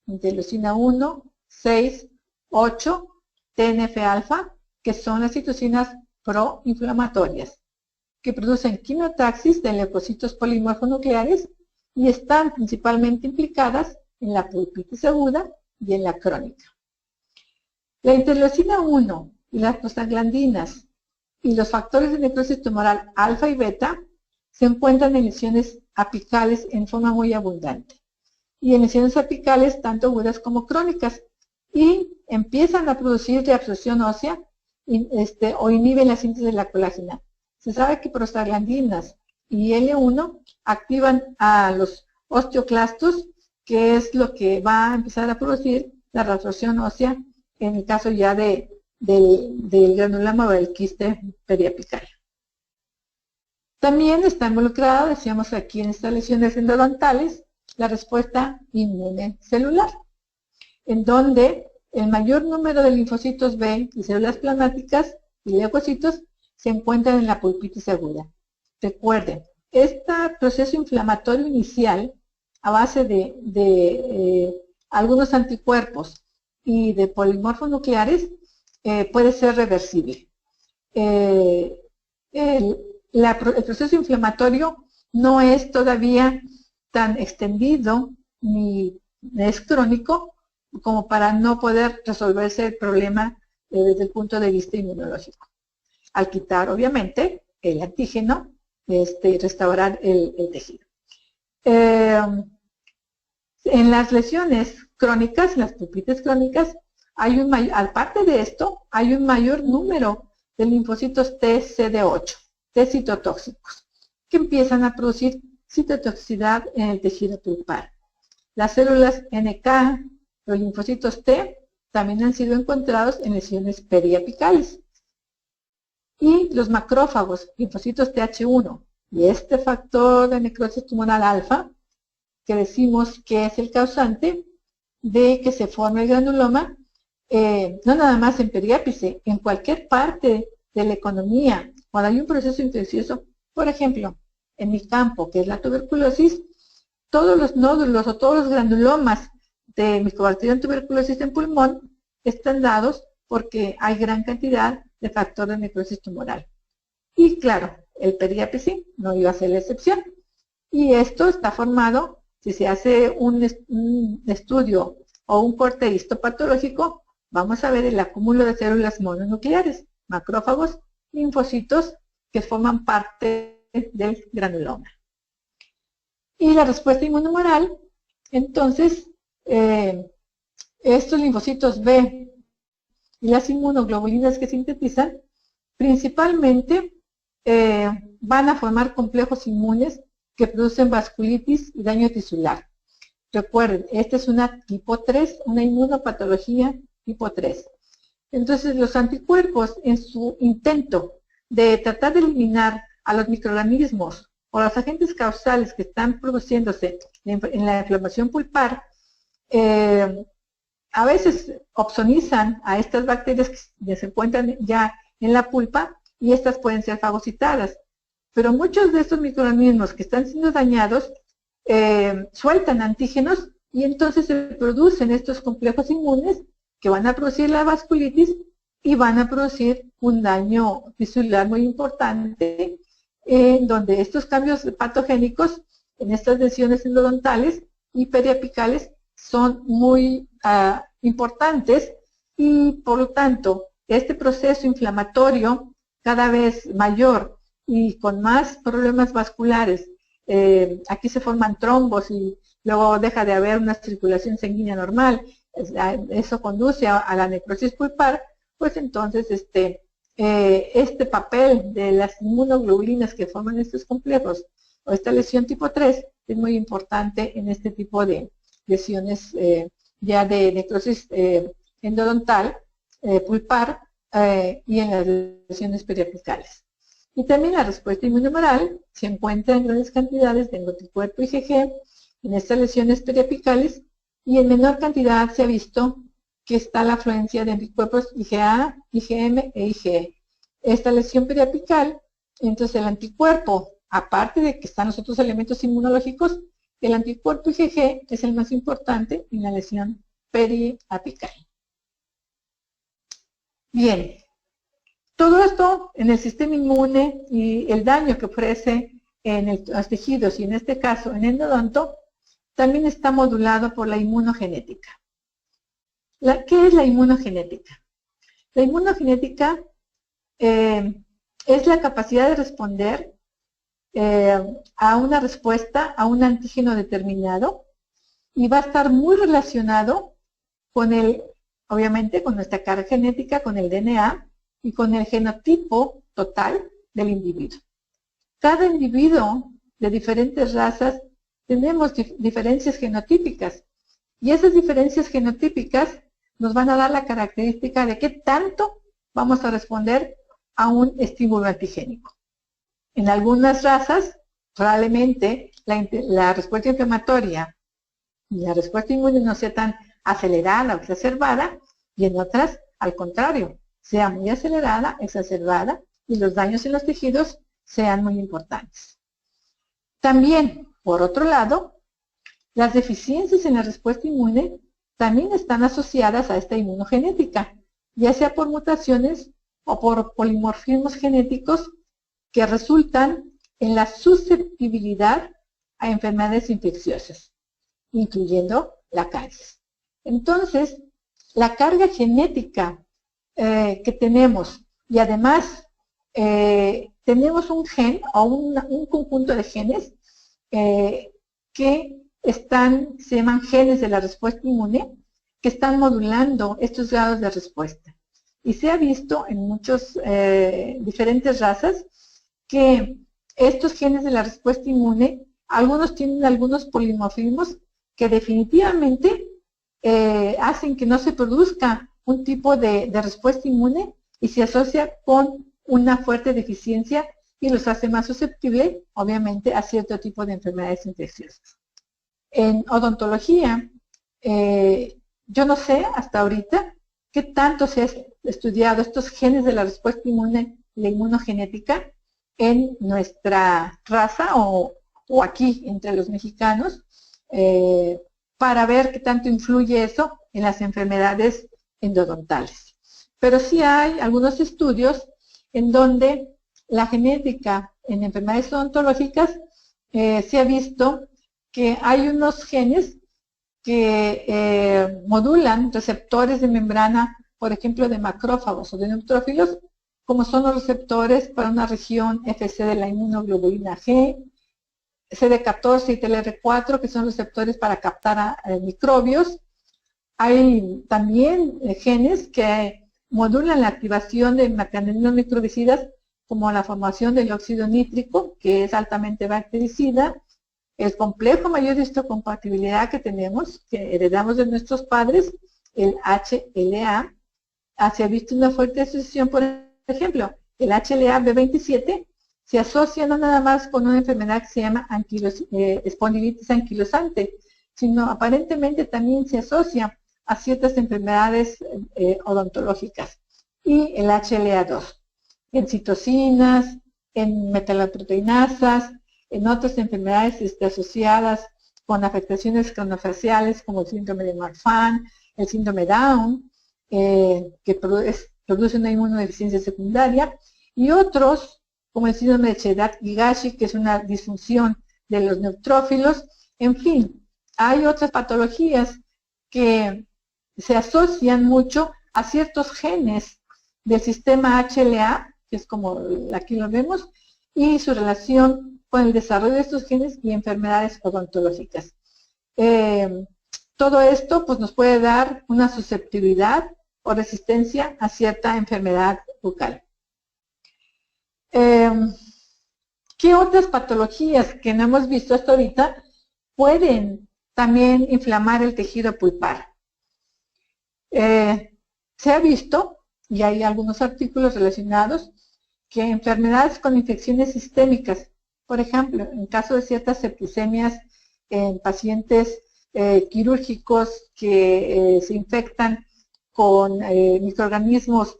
interleucina 1, 6, 8, TNF-alfa, que son las citocinas proinflamatorias, que producen quimiotaxis de leucocitos polimorfonucleares y están principalmente implicadas en la pulpitis aguda y en la crónica. La interleucina 1 y las prostaglandinas y los factores de necrosis tumoral alfa y beta se encuentran en lesiones apicales en forma muy abundante. Y en lesiones apicales, tanto agudas como crónicas. Y empiezan a producir reabsorción ósea o inhiben la síntesis de la colágena. Se sabe que prostaglandinas y L1 activan a los osteoclastos, que es lo que va a empezar a producir la reabsorción ósea en el caso ya del granuloma o del quiste periapical. También está involucrada, decíamos aquí en estas lesiones endodontales, la respuesta inmune celular, en donde el mayor número de linfocitos B y células plasmáticas y leucocitos se encuentran en la pulpitis aguda. Recuerden, este proceso inflamatorio inicial a base de algunos anticuerpos y de polimorfos nucleares puede ser reversible. El proceso inflamatorio no es todavía tan extendido ni es crónico como para no poder resolverse el problema desde el punto de vista inmunológico. Al quitar, obviamente, el antígeno, restaurar el tejido. En las lesiones crónicas, las pulpitis crónicas, aparte de esto, hay un mayor número de linfocitos TCD8, T citotóxicos, que empiezan a producir citotoxicidad en el tejido pulpar. Las células NK, los linfocitos T, también han sido encontrados en lesiones periapicales. Y los macrófagos, linfocitos TH1, y este factor de necrosis tumoral alfa, que decimos que es el causante de que se forme el granuloma, no nada más en periápice, en cualquier parte de la economía, cuando hay un proceso infeccioso, por ejemplo, en mi campo, que es la tuberculosis, todos los nódulos o todos los granulomas de Mycobacterium tuberculosis en pulmón están dados porque hay gran cantidad de factor de necrosis tumoral. Y claro, el periápice no iba a ser la excepción. Y esto está formado, si se hace un estudio o un corte histopatológico, vamos a ver el acúmulo de células mononucleares, macrófagos, linfocitos que forman parte del granuloma. Y la respuesta inmunohumoral, entonces, estos linfocitos B y las inmunoglobulinas que sintetizan, principalmente van a formar complejos inmunes que producen vasculitis y daño tisular. Recuerden, esta es una tipo 3, una inmunopatología tipo 3. Entonces, los anticuerpos, en su intento de tratar de eliminar a los microorganismos o los agentes causales que están produciéndose en la inflamación pulpar, a veces opsonizan a estas bacterias que se encuentran ya en la pulpa y estas pueden ser fagocitadas. Pero muchos de estos microorganismos que están siendo dañados sueltan antígenos y entonces se producen estos complejos inmunes que van a producir la vasculitis y van a producir un daño tisular muy importante, donde estos cambios patogénicos en estas lesiones endodontales y periapicales son muy importantes y por lo tanto este proceso inflamatorio cada vez mayor y con más problemas vasculares, aquí se forman trombos y luego deja de haber una circulación sanguínea normal, eso conduce a la necrosis pulpar, pues entonces este papel de las inmunoglobulinas que forman estos complejos o esta lesión tipo 3 es muy importante en este tipo de lesiones ya de necrosis endodontal, pulpar y en las lesiones periapicales. Y también la respuesta inmunohumoral se encuentra en grandes cantidades de anticuerpo IgG en estas lesiones periapicales y en menor cantidad se ha visto que está la afluencia de anticuerpos IgA, IgM e IgE. Esta lesión periapical, entonces el anticuerpo, aparte de que están los otros elementos inmunológicos, el anticuerpo IgG es el más importante en la lesión periapical. Bien, todo esto en el sistema inmune y el daño que ofrece en los tejidos y en este caso en endodonto, también está modulado por la inmunogenética. ¿Qué es la inmunogenética? La inmunogenética es la capacidad de responder a una respuesta a un antígeno determinado y va a estar muy relacionado con obviamente con nuestra carga genética, con el DNA y con el genotipo total del individuo. Cada individuo de diferentes razas tenemos diferencias genotípicas y esas diferencias genotípicas nos van a dar la característica de qué tanto vamos a responder a un estímulo antigénico. En algunas razas, probablemente la respuesta inflamatoria y la respuesta inmune no sea tan acelerada o exacerbada, y en otras, al contrario, sea muy acelerada, exacerbada, y los daños en los tejidos sean muy importantes. También, por otro lado, las deficiencias en la respuesta inmune también están asociadas a esta inmunogenética, ya sea por mutaciones o por polimorfismos genéticos que resultan en la susceptibilidad a enfermedades infecciosas, incluyendo la caries. Entonces, la carga genética que tenemos, y además tenemos un gen o un conjunto de genes que se llaman genes de la respuesta inmune, que están modulando estos grados de respuesta. Y se ha visto en muchas diferentes razas que estos genes de la respuesta inmune, algunos tienen algunos polimorfismos que definitivamente hacen que no se produzca un tipo de respuesta inmune y se asocia con una fuerte deficiencia y los hace más susceptibles, obviamente, a cierto tipo de enfermedades infecciosas. En odontología, yo no sé hasta ahorita qué tanto se ha estudiado estos genes de la respuesta inmune, la inmunogenética, en nuestra raza o aquí entre los mexicanos, para ver qué tanto influye eso en las enfermedades endodontales. Pero sí hay algunos estudios en donde la genética en enfermedades odontológicas se ha visto que hay unos genes que modulan receptores de membrana, por ejemplo, de macrófagos o de neutrófilos, como son los receptores para una región FC de la inmunoglobulina G, CD14 y TLR4, que son receptores para captar a microbios. Hay también genes que modulan la activación de mecanismos microbicidas, como la formación del óxido nítrico, que es altamente bactericida, el complejo mayor de histocompatibilidad que tenemos, que heredamos de nuestros padres, el HLA. Se ha visto una fuerte asociación, por ejemplo, el HLA-B27 se asocia no nada más con una enfermedad que se llama espondilitis anquilosante, sino aparentemente también se asocia a ciertas enfermedades odontológicas. Y el HLA2, en citocinas, en metaloproteinasas, en otras enfermedades asociadas con afectaciones cronofaciales como el síndrome de Marfan, el síndrome Down, que produce una inmunodeficiencia secundaria, y otros como el síndrome de Chilaiditi-Higashi, que es una disfunción de los neutrófilos. En fin, hay otras patologías que se asocian mucho a ciertos genes del sistema HLA, que es como aquí lo vemos, y su relación con el desarrollo de estos genes y enfermedades odontológicas. Todo esto pues, nos puede dar una susceptibilidad o resistencia a cierta enfermedad bucal. ¿Qué otras patologías que no hemos visto hasta ahorita pueden también inflamar el tejido pulpar? Se ha visto, y hay algunos artículos relacionados, que enfermedades con infecciones sistémicas, por ejemplo, en caso de ciertas septicemias en pacientes quirúrgicos que se infectan con microorganismos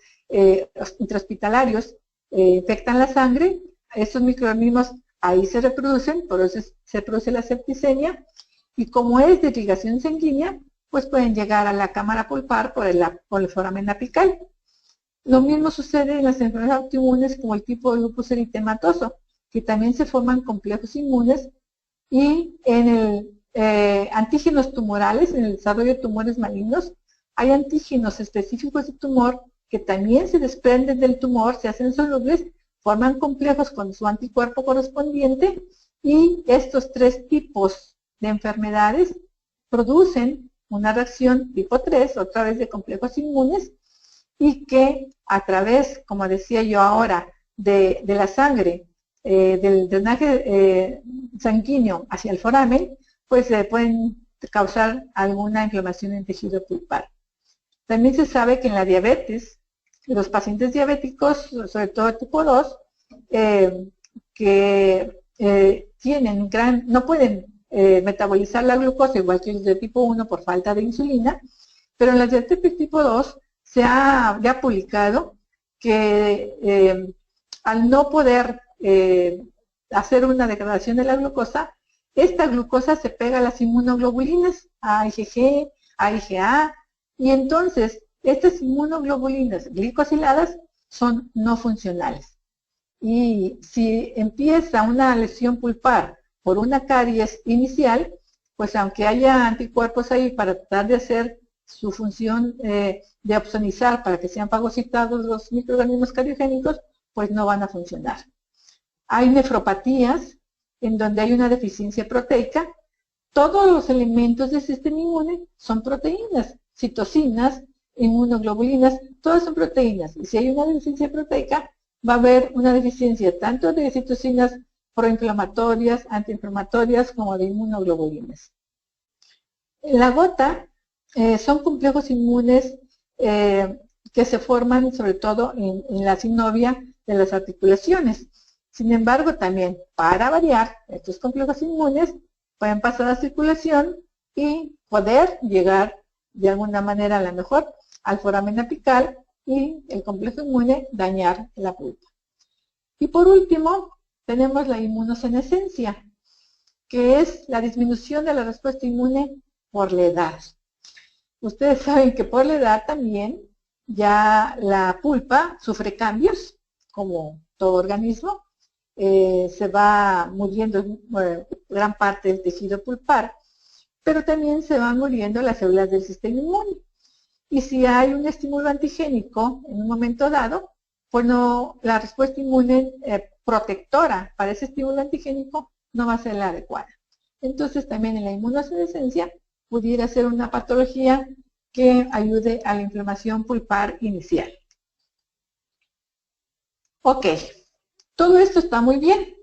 intrahospitalarios, infectan la sangre, estos microorganismos ahí se reproducen, por eso se produce la septicemia, y como es de irrigación sanguínea, pues pueden llegar a la cámara pulpar por el foramen apical. Lo mismo sucede en las enfermedades autoinmunes como el tipo de lupus eritematoso, que también se forman complejos inmunes, y en antígenos tumorales, en el desarrollo de tumores malignos, hay antígenos específicos de tumor que también se desprenden del tumor, se hacen solubles forman complejos con su anticuerpo correspondiente y estos 3 tipos de enfermedades producen una reacción tipo 3, otra vez de complejos inmunes, y que a través, como decía yo ahora, de la sangre, del drenaje sanguíneo hacia el foramen, pues pueden causar alguna inflamación en tejido pulpar. También se sabe que en la diabetes, los pacientes diabéticos, sobre todo tipo 2, que no pueden metabolizar la glucosa igual que los de tipo 1 por falta de insulina, pero en la diabetes tipo 2 se ha ya publicado que al no poder hacer una degradación de la glucosa, esta glucosa se pega a las inmunoglobulinas, a IgG, a IgA, y entonces estas inmunoglobulinas glicosiladas son no funcionales. Y si empieza una lesión pulpar por una caries inicial, pues aunque haya anticuerpos ahí para tratar de hacer su función de opsonizar para que sean fagocitados los microorganismos cariogénicos, pues no van a funcionar. Hay nefropatías en donde hay una deficiencia proteica. Todos los elementos del sistema inmune son proteínas, citocinas, inmunoglobulinas, todas son proteínas. Y si hay una deficiencia proteica, va a haber una deficiencia tanto de citocinas proinflamatorias, antiinflamatorias, como de inmunoglobulinas. En la gota son complejos inmunes que se forman sobre todo en la sinovia de las articulaciones. Sin embargo, también, para variar, estos complejos inmunes pueden pasar a circulación y poder llegar de alguna manera, a lo mejor, al foramen apical y el complejo inmune dañar la pulpa. Y por último, tenemos la inmunosenescencia, que es la disminución de la respuesta inmune por la edad. Ustedes saben que por la edad también ya la pulpa sufre cambios, como todo organismo. Se va muriendo gran parte del tejido pulpar, pero también se van muriendo las células del sistema inmune. Y si hay un estímulo antigénico en un momento dado, pues no, la respuesta inmune protectora para ese estímulo antigénico no va a ser la adecuada. Entonces también en la inmunosenescencia pudiera ser una patología que ayude a la inflamación pulpar inicial. Ok, todo esto está muy bien,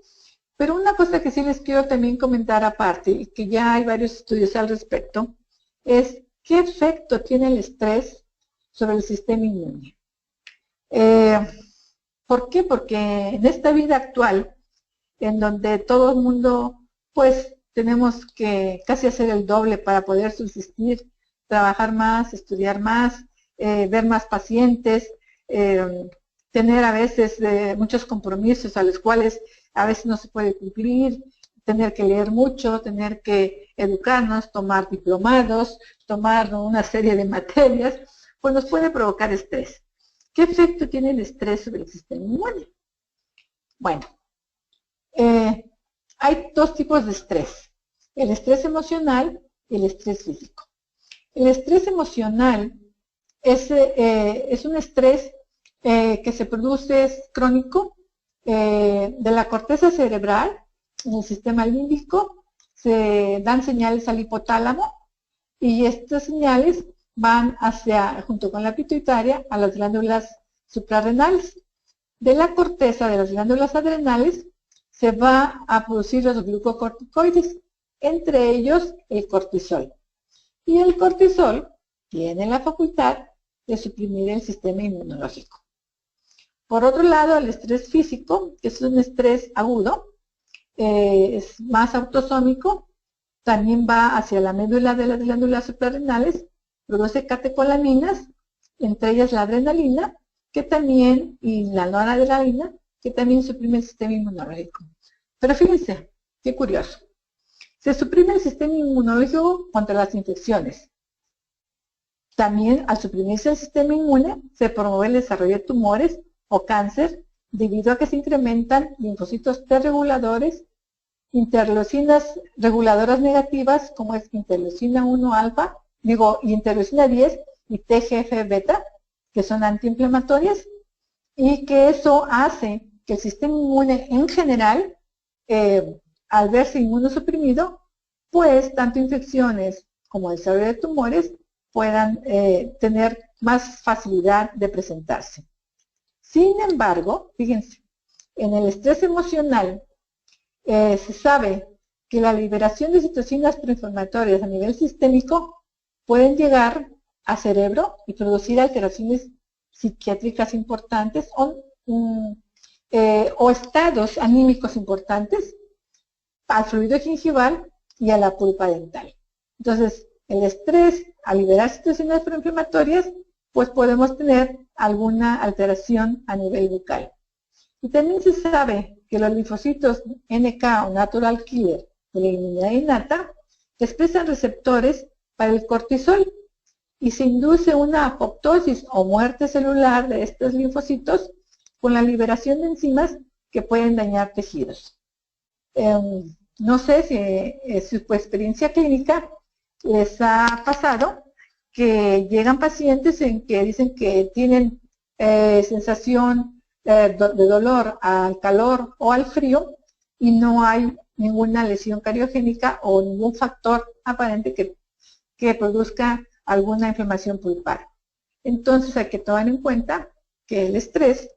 pero una cosa que sí les quiero también comentar aparte, y que ya hay varios estudios al respecto, es qué efecto tiene el estrés sobre el sistema inmune. ¿Por qué? Porque en esta vida actual, en donde todo el mundo, pues, tenemos que casi hacer el doble para poder subsistir, trabajar más, estudiar más, ver más pacientes, tener a veces muchos compromisos a los cuales a veces no se puede cumplir, tener que leer mucho, tener que educarnos, tomar diplomados, tomar una serie de materias, pues nos puede provocar estrés. ¿Qué efecto tiene el estrés sobre el sistema inmune? Bueno, hay 2 tipos de estrés, el estrés emocional y el estrés físico. El estrés emocional es un estrés que se produce, es crónico, de la corteza cerebral, en el sistema límbico, se dan señales al hipotálamo y estas señales van junto con la pituitaria, a las glándulas suprarrenales. De la corteza de las glándulas adrenales se va a producir los glucocorticoides, entre ellos el cortisol. Y el cortisol tiene la facultad de suprimir el sistema inmunológico. Por otro lado, el estrés físico, que es un estrés agudo, es más autosómico, también va hacia la médula de las glándulas suprarrenales, produce catecolaminas, entre ellas la adrenalina, que también, y la noradrenalina, que también suprime el sistema inmunológico. Pero fíjense, qué curioso. Se suprime el sistema inmunológico contra las infecciones. También, al suprimirse el sistema inmune, se promueve el desarrollo de tumores o cáncer, debido a que se incrementan linfocitos T reguladores, interleucinas reguladoras negativas, como es interleucina 1 alfa, interleucina 10 y TGF beta, que son antiinflamatorias, y que eso hace que el sistema inmune en general, al verse inmunosuprimido, pues tanto infecciones como el desarrollo de tumores puedan tener más facilidad de presentarse. Sin embargo, fíjense, en el estrés emocional se sabe que la liberación de citocinas proinflamatorias a nivel sistémico pueden llegar al cerebro y producir alteraciones psiquiátricas importantes o estados anímicos importantes al fluido gingival y a la pulpa dental. Entonces, el estrés, al liberar citocinas proinflamatorias, pues podemos tener alguna alteración a nivel bucal. Y también se sabe que los linfocitos NK o Natural Killer de la inmunidad innata expresan receptores para el cortisol y se induce una apoptosis o muerte celular de estos linfocitos con la liberación de enzimas que pueden dañar tejidos. No sé si en su experiencia clínica les ha pasado que llegan pacientes en que dicen que tienen sensación de dolor al calor o al frío y no hay ninguna lesión cariogénica o ningún factor aparente que produzca alguna inflamación pulpar. Entonces hay que tomar en cuenta que el estrés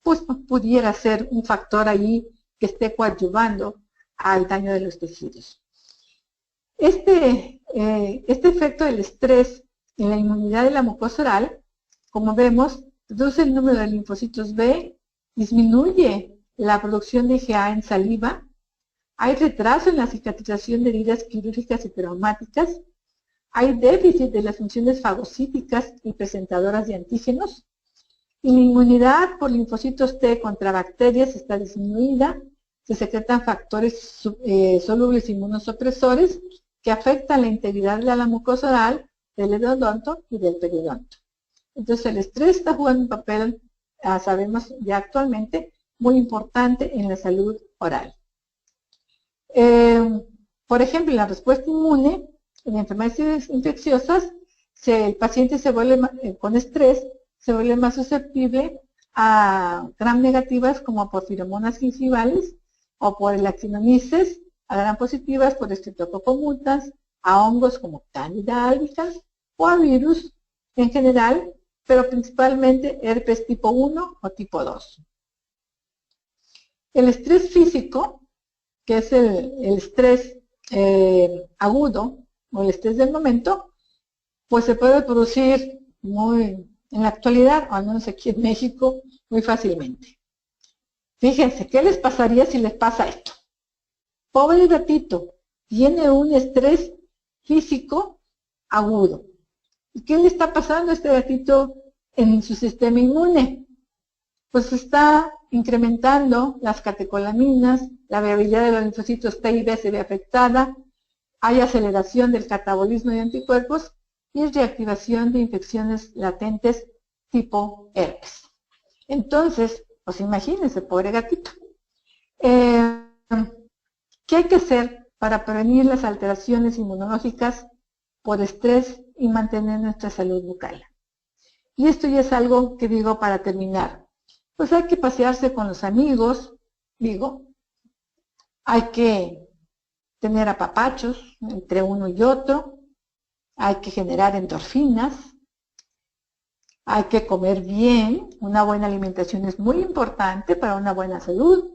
pues pudiera ser un factor ahí que esté coadyuvando al daño de los tejidos. Este efecto del estrés en la inmunidad de la mucosa oral, como vemos, reduce el número de linfocitos B, disminuye la producción de IgA en saliva, hay retraso en la cicatrización de heridas quirúrgicas y traumáticas, hay déficit de las funciones fagocíticas y presentadoras de antígenos, y la inmunidad por linfocitos T contra bacterias está disminuida, se secretan factores solubles inmunosupresores que afectan la integridad de la mucosa oral, del endodonto y del periodonto. Entonces el estrés está jugando un papel, sabemos ya actualmente, muy importante en la salud oral. Por ejemplo, en la respuesta inmune, en enfermedades infecciosas, el paciente se vuelve con estrés, se vuelve más susceptible a gram negativas como por firomonas gingivales o por el actinomyces, a gram positivas por Streptococcus mutans, a hongos como Candida albicans o a virus en general, pero principalmente herpes tipo 1 o tipo 2. El estrés físico, que es el estrés agudo o el estrés del momento, pues se puede producir en la actualidad, o al menos aquí en México, muy fácilmente. Fíjense, ¿qué les pasaría si les pasa esto? Pobre gatito, tiene un estrés físico agudo. ¿Y qué le está pasando a este gatito en su sistema inmune? Pues está incrementando las catecolaminas, la viabilidad de los linfocitos T y B se ve afectada, hay aceleración del catabolismo de anticuerpos y reactivación de infecciones latentes tipo herpes. Entonces, pues imagínense, pobre gatito. ¿Qué hay que hacer para prevenir las alteraciones inmunológicas por estrés y mantener nuestra salud bucal? Y esto ya es algo que digo para terminar. Pues hay que pasearse con los amigos, hay que tener apapachos entre uno y otro, hay que generar endorfinas, hay que comer bien, una buena alimentación es muy importante para una buena salud,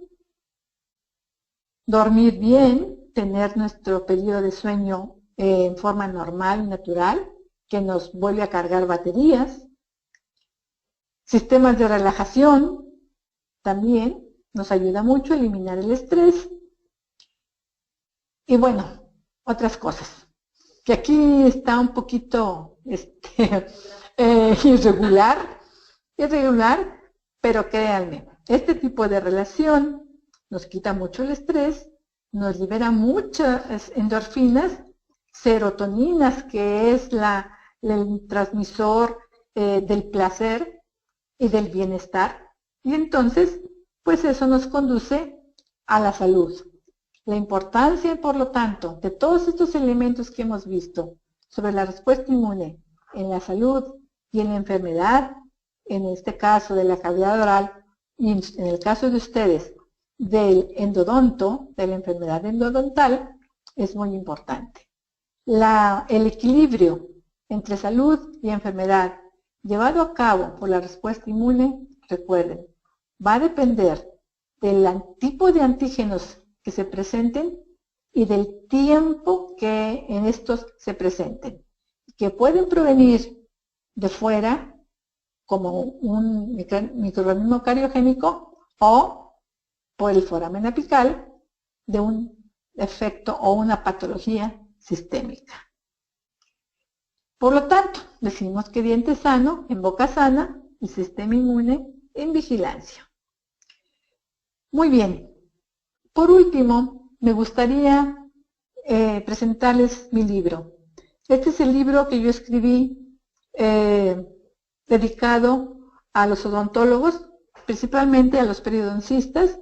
dormir bien, tener nuestro periodo de sueño en forma normal y natural, que nos vuelve a cargar baterías, sistemas de relajación también nos ayuda mucho a eliminar el estrés. Y bueno, otras cosas, que aquí está un poquito irregular, pero créanme, este tipo de relación nos quita mucho el estrés, nos libera muchas endorfinas, serotoninas, que es el transmisor del placer y del bienestar, y entonces, pues eso nos conduce a la salud. La importancia, por lo tanto, de todos estos elementos que hemos visto sobre la respuesta inmune en la salud y en la enfermedad, en este caso de la cavidad oral y en el caso de ustedes del endodonto, de la enfermedad endodontal, es muy importante. El equilibrio entre salud y enfermedad llevado a cabo por la respuesta inmune, recuerden, va a depender del tipo de antígenos que se presenten y del tiempo que en estos se presenten, que pueden provenir de fuera como un microorganismo cariogénico o por el foramen apical de un efecto o una patología sistémica. Por lo tanto, decimos que diente sano, en boca sana, y sistema inmune en vigilancia. Muy bien. Por último, me gustaría presentarles mi libro. Este es el libro que yo escribí dedicado a los odontólogos, principalmente a los periodoncistas,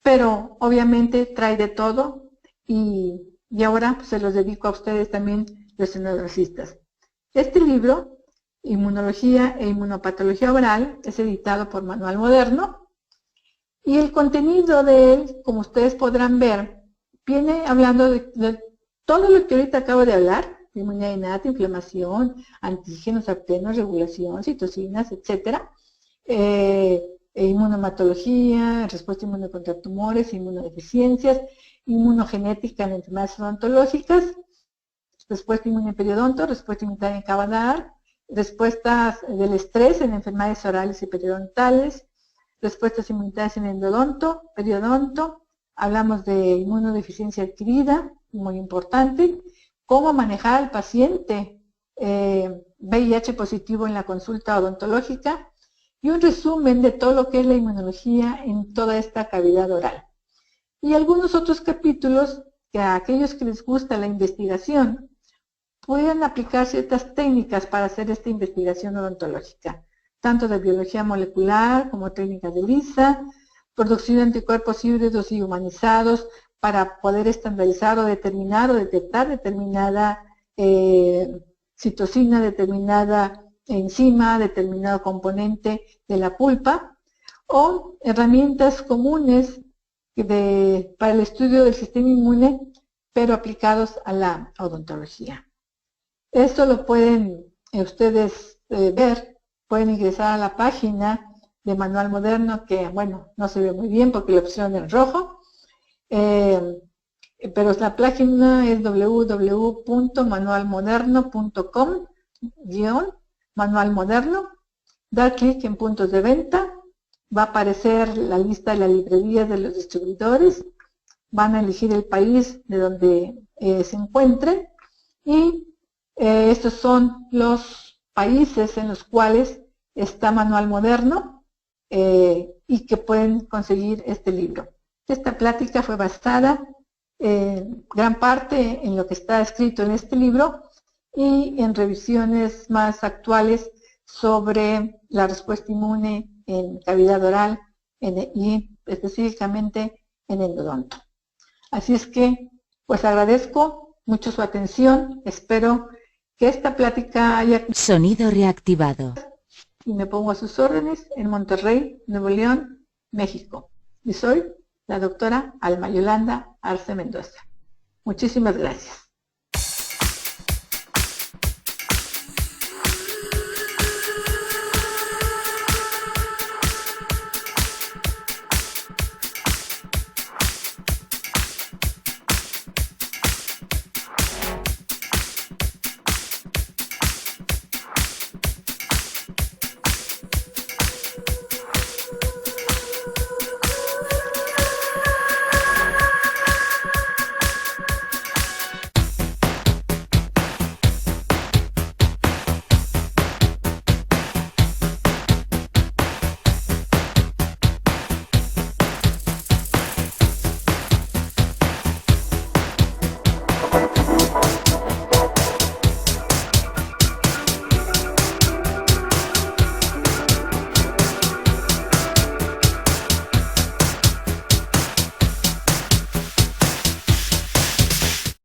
pero obviamente trae de todo y ahora pues, se los dedico a ustedes también, los endodoncistas. Este libro, Inmunología e Inmunopatología Oral, es editado por Manual Moderno y el contenido de él, como ustedes podrán ver, viene hablando de todo lo que ahorita acabo de hablar, inmunidad innata, inflamación, antígenos, aptenos, regulación, citocinas, etcétera, inmunomatología, respuesta inmune contra tumores, inmunodeficiencias, inmunogenética en enfermedades odontológicas, respuesta inmune en periodonto, respuesta inmunitaria en cavidad, respuestas del estrés en enfermedades orales y periodontales, respuestas inmunitarias en endodonto, periodonto, hablamos de inmunodeficiencia adquirida, muy importante, cómo manejar al paciente VIH positivo en la consulta odontológica y un resumen de todo lo que es la inmunología en toda esta cavidad oral. Y algunos otros capítulos que a aquellos que les gusta la investigación pueden aplicar ciertas técnicas para hacer esta investigación odontológica, tanto de biología molecular como técnicas de ELISA, producción de anticuerpos híbridos y humanizados para poder estandarizar o determinar o detectar determinada citocina, determinada enzima, determinado componente de la pulpa, o herramientas comunes para el estudio del sistema inmune, pero aplicados a la odontología. Esto lo pueden ustedes ver, pueden ingresar a la página de Manual Moderno, que bueno, no se ve muy bien porque la opción en rojo, pero la página es www.manualmoderno.com/manualmoderno. Dar clic en puntos de venta, va a aparecer la lista de las librerías de los distribuidores, van a elegir el país de donde se encuentre y estos son los países en los cuales está Manual Moderno y que pueden conseguir este libro. Esta plática fue basada en gran parte en lo que está escrito en este libro y en revisiones más actuales sobre la respuesta inmune en cavidad oral y específicamente en endodonto. Así es que, pues agradezco mucho su atención, espero que esta plática haya... Sonido reactivado. Y me pongo a sus órdenes en Monterrey, Nuevo León, México. Y soy la doctora Alma Yolanda Arce Mendoza. Muchísimas gracias.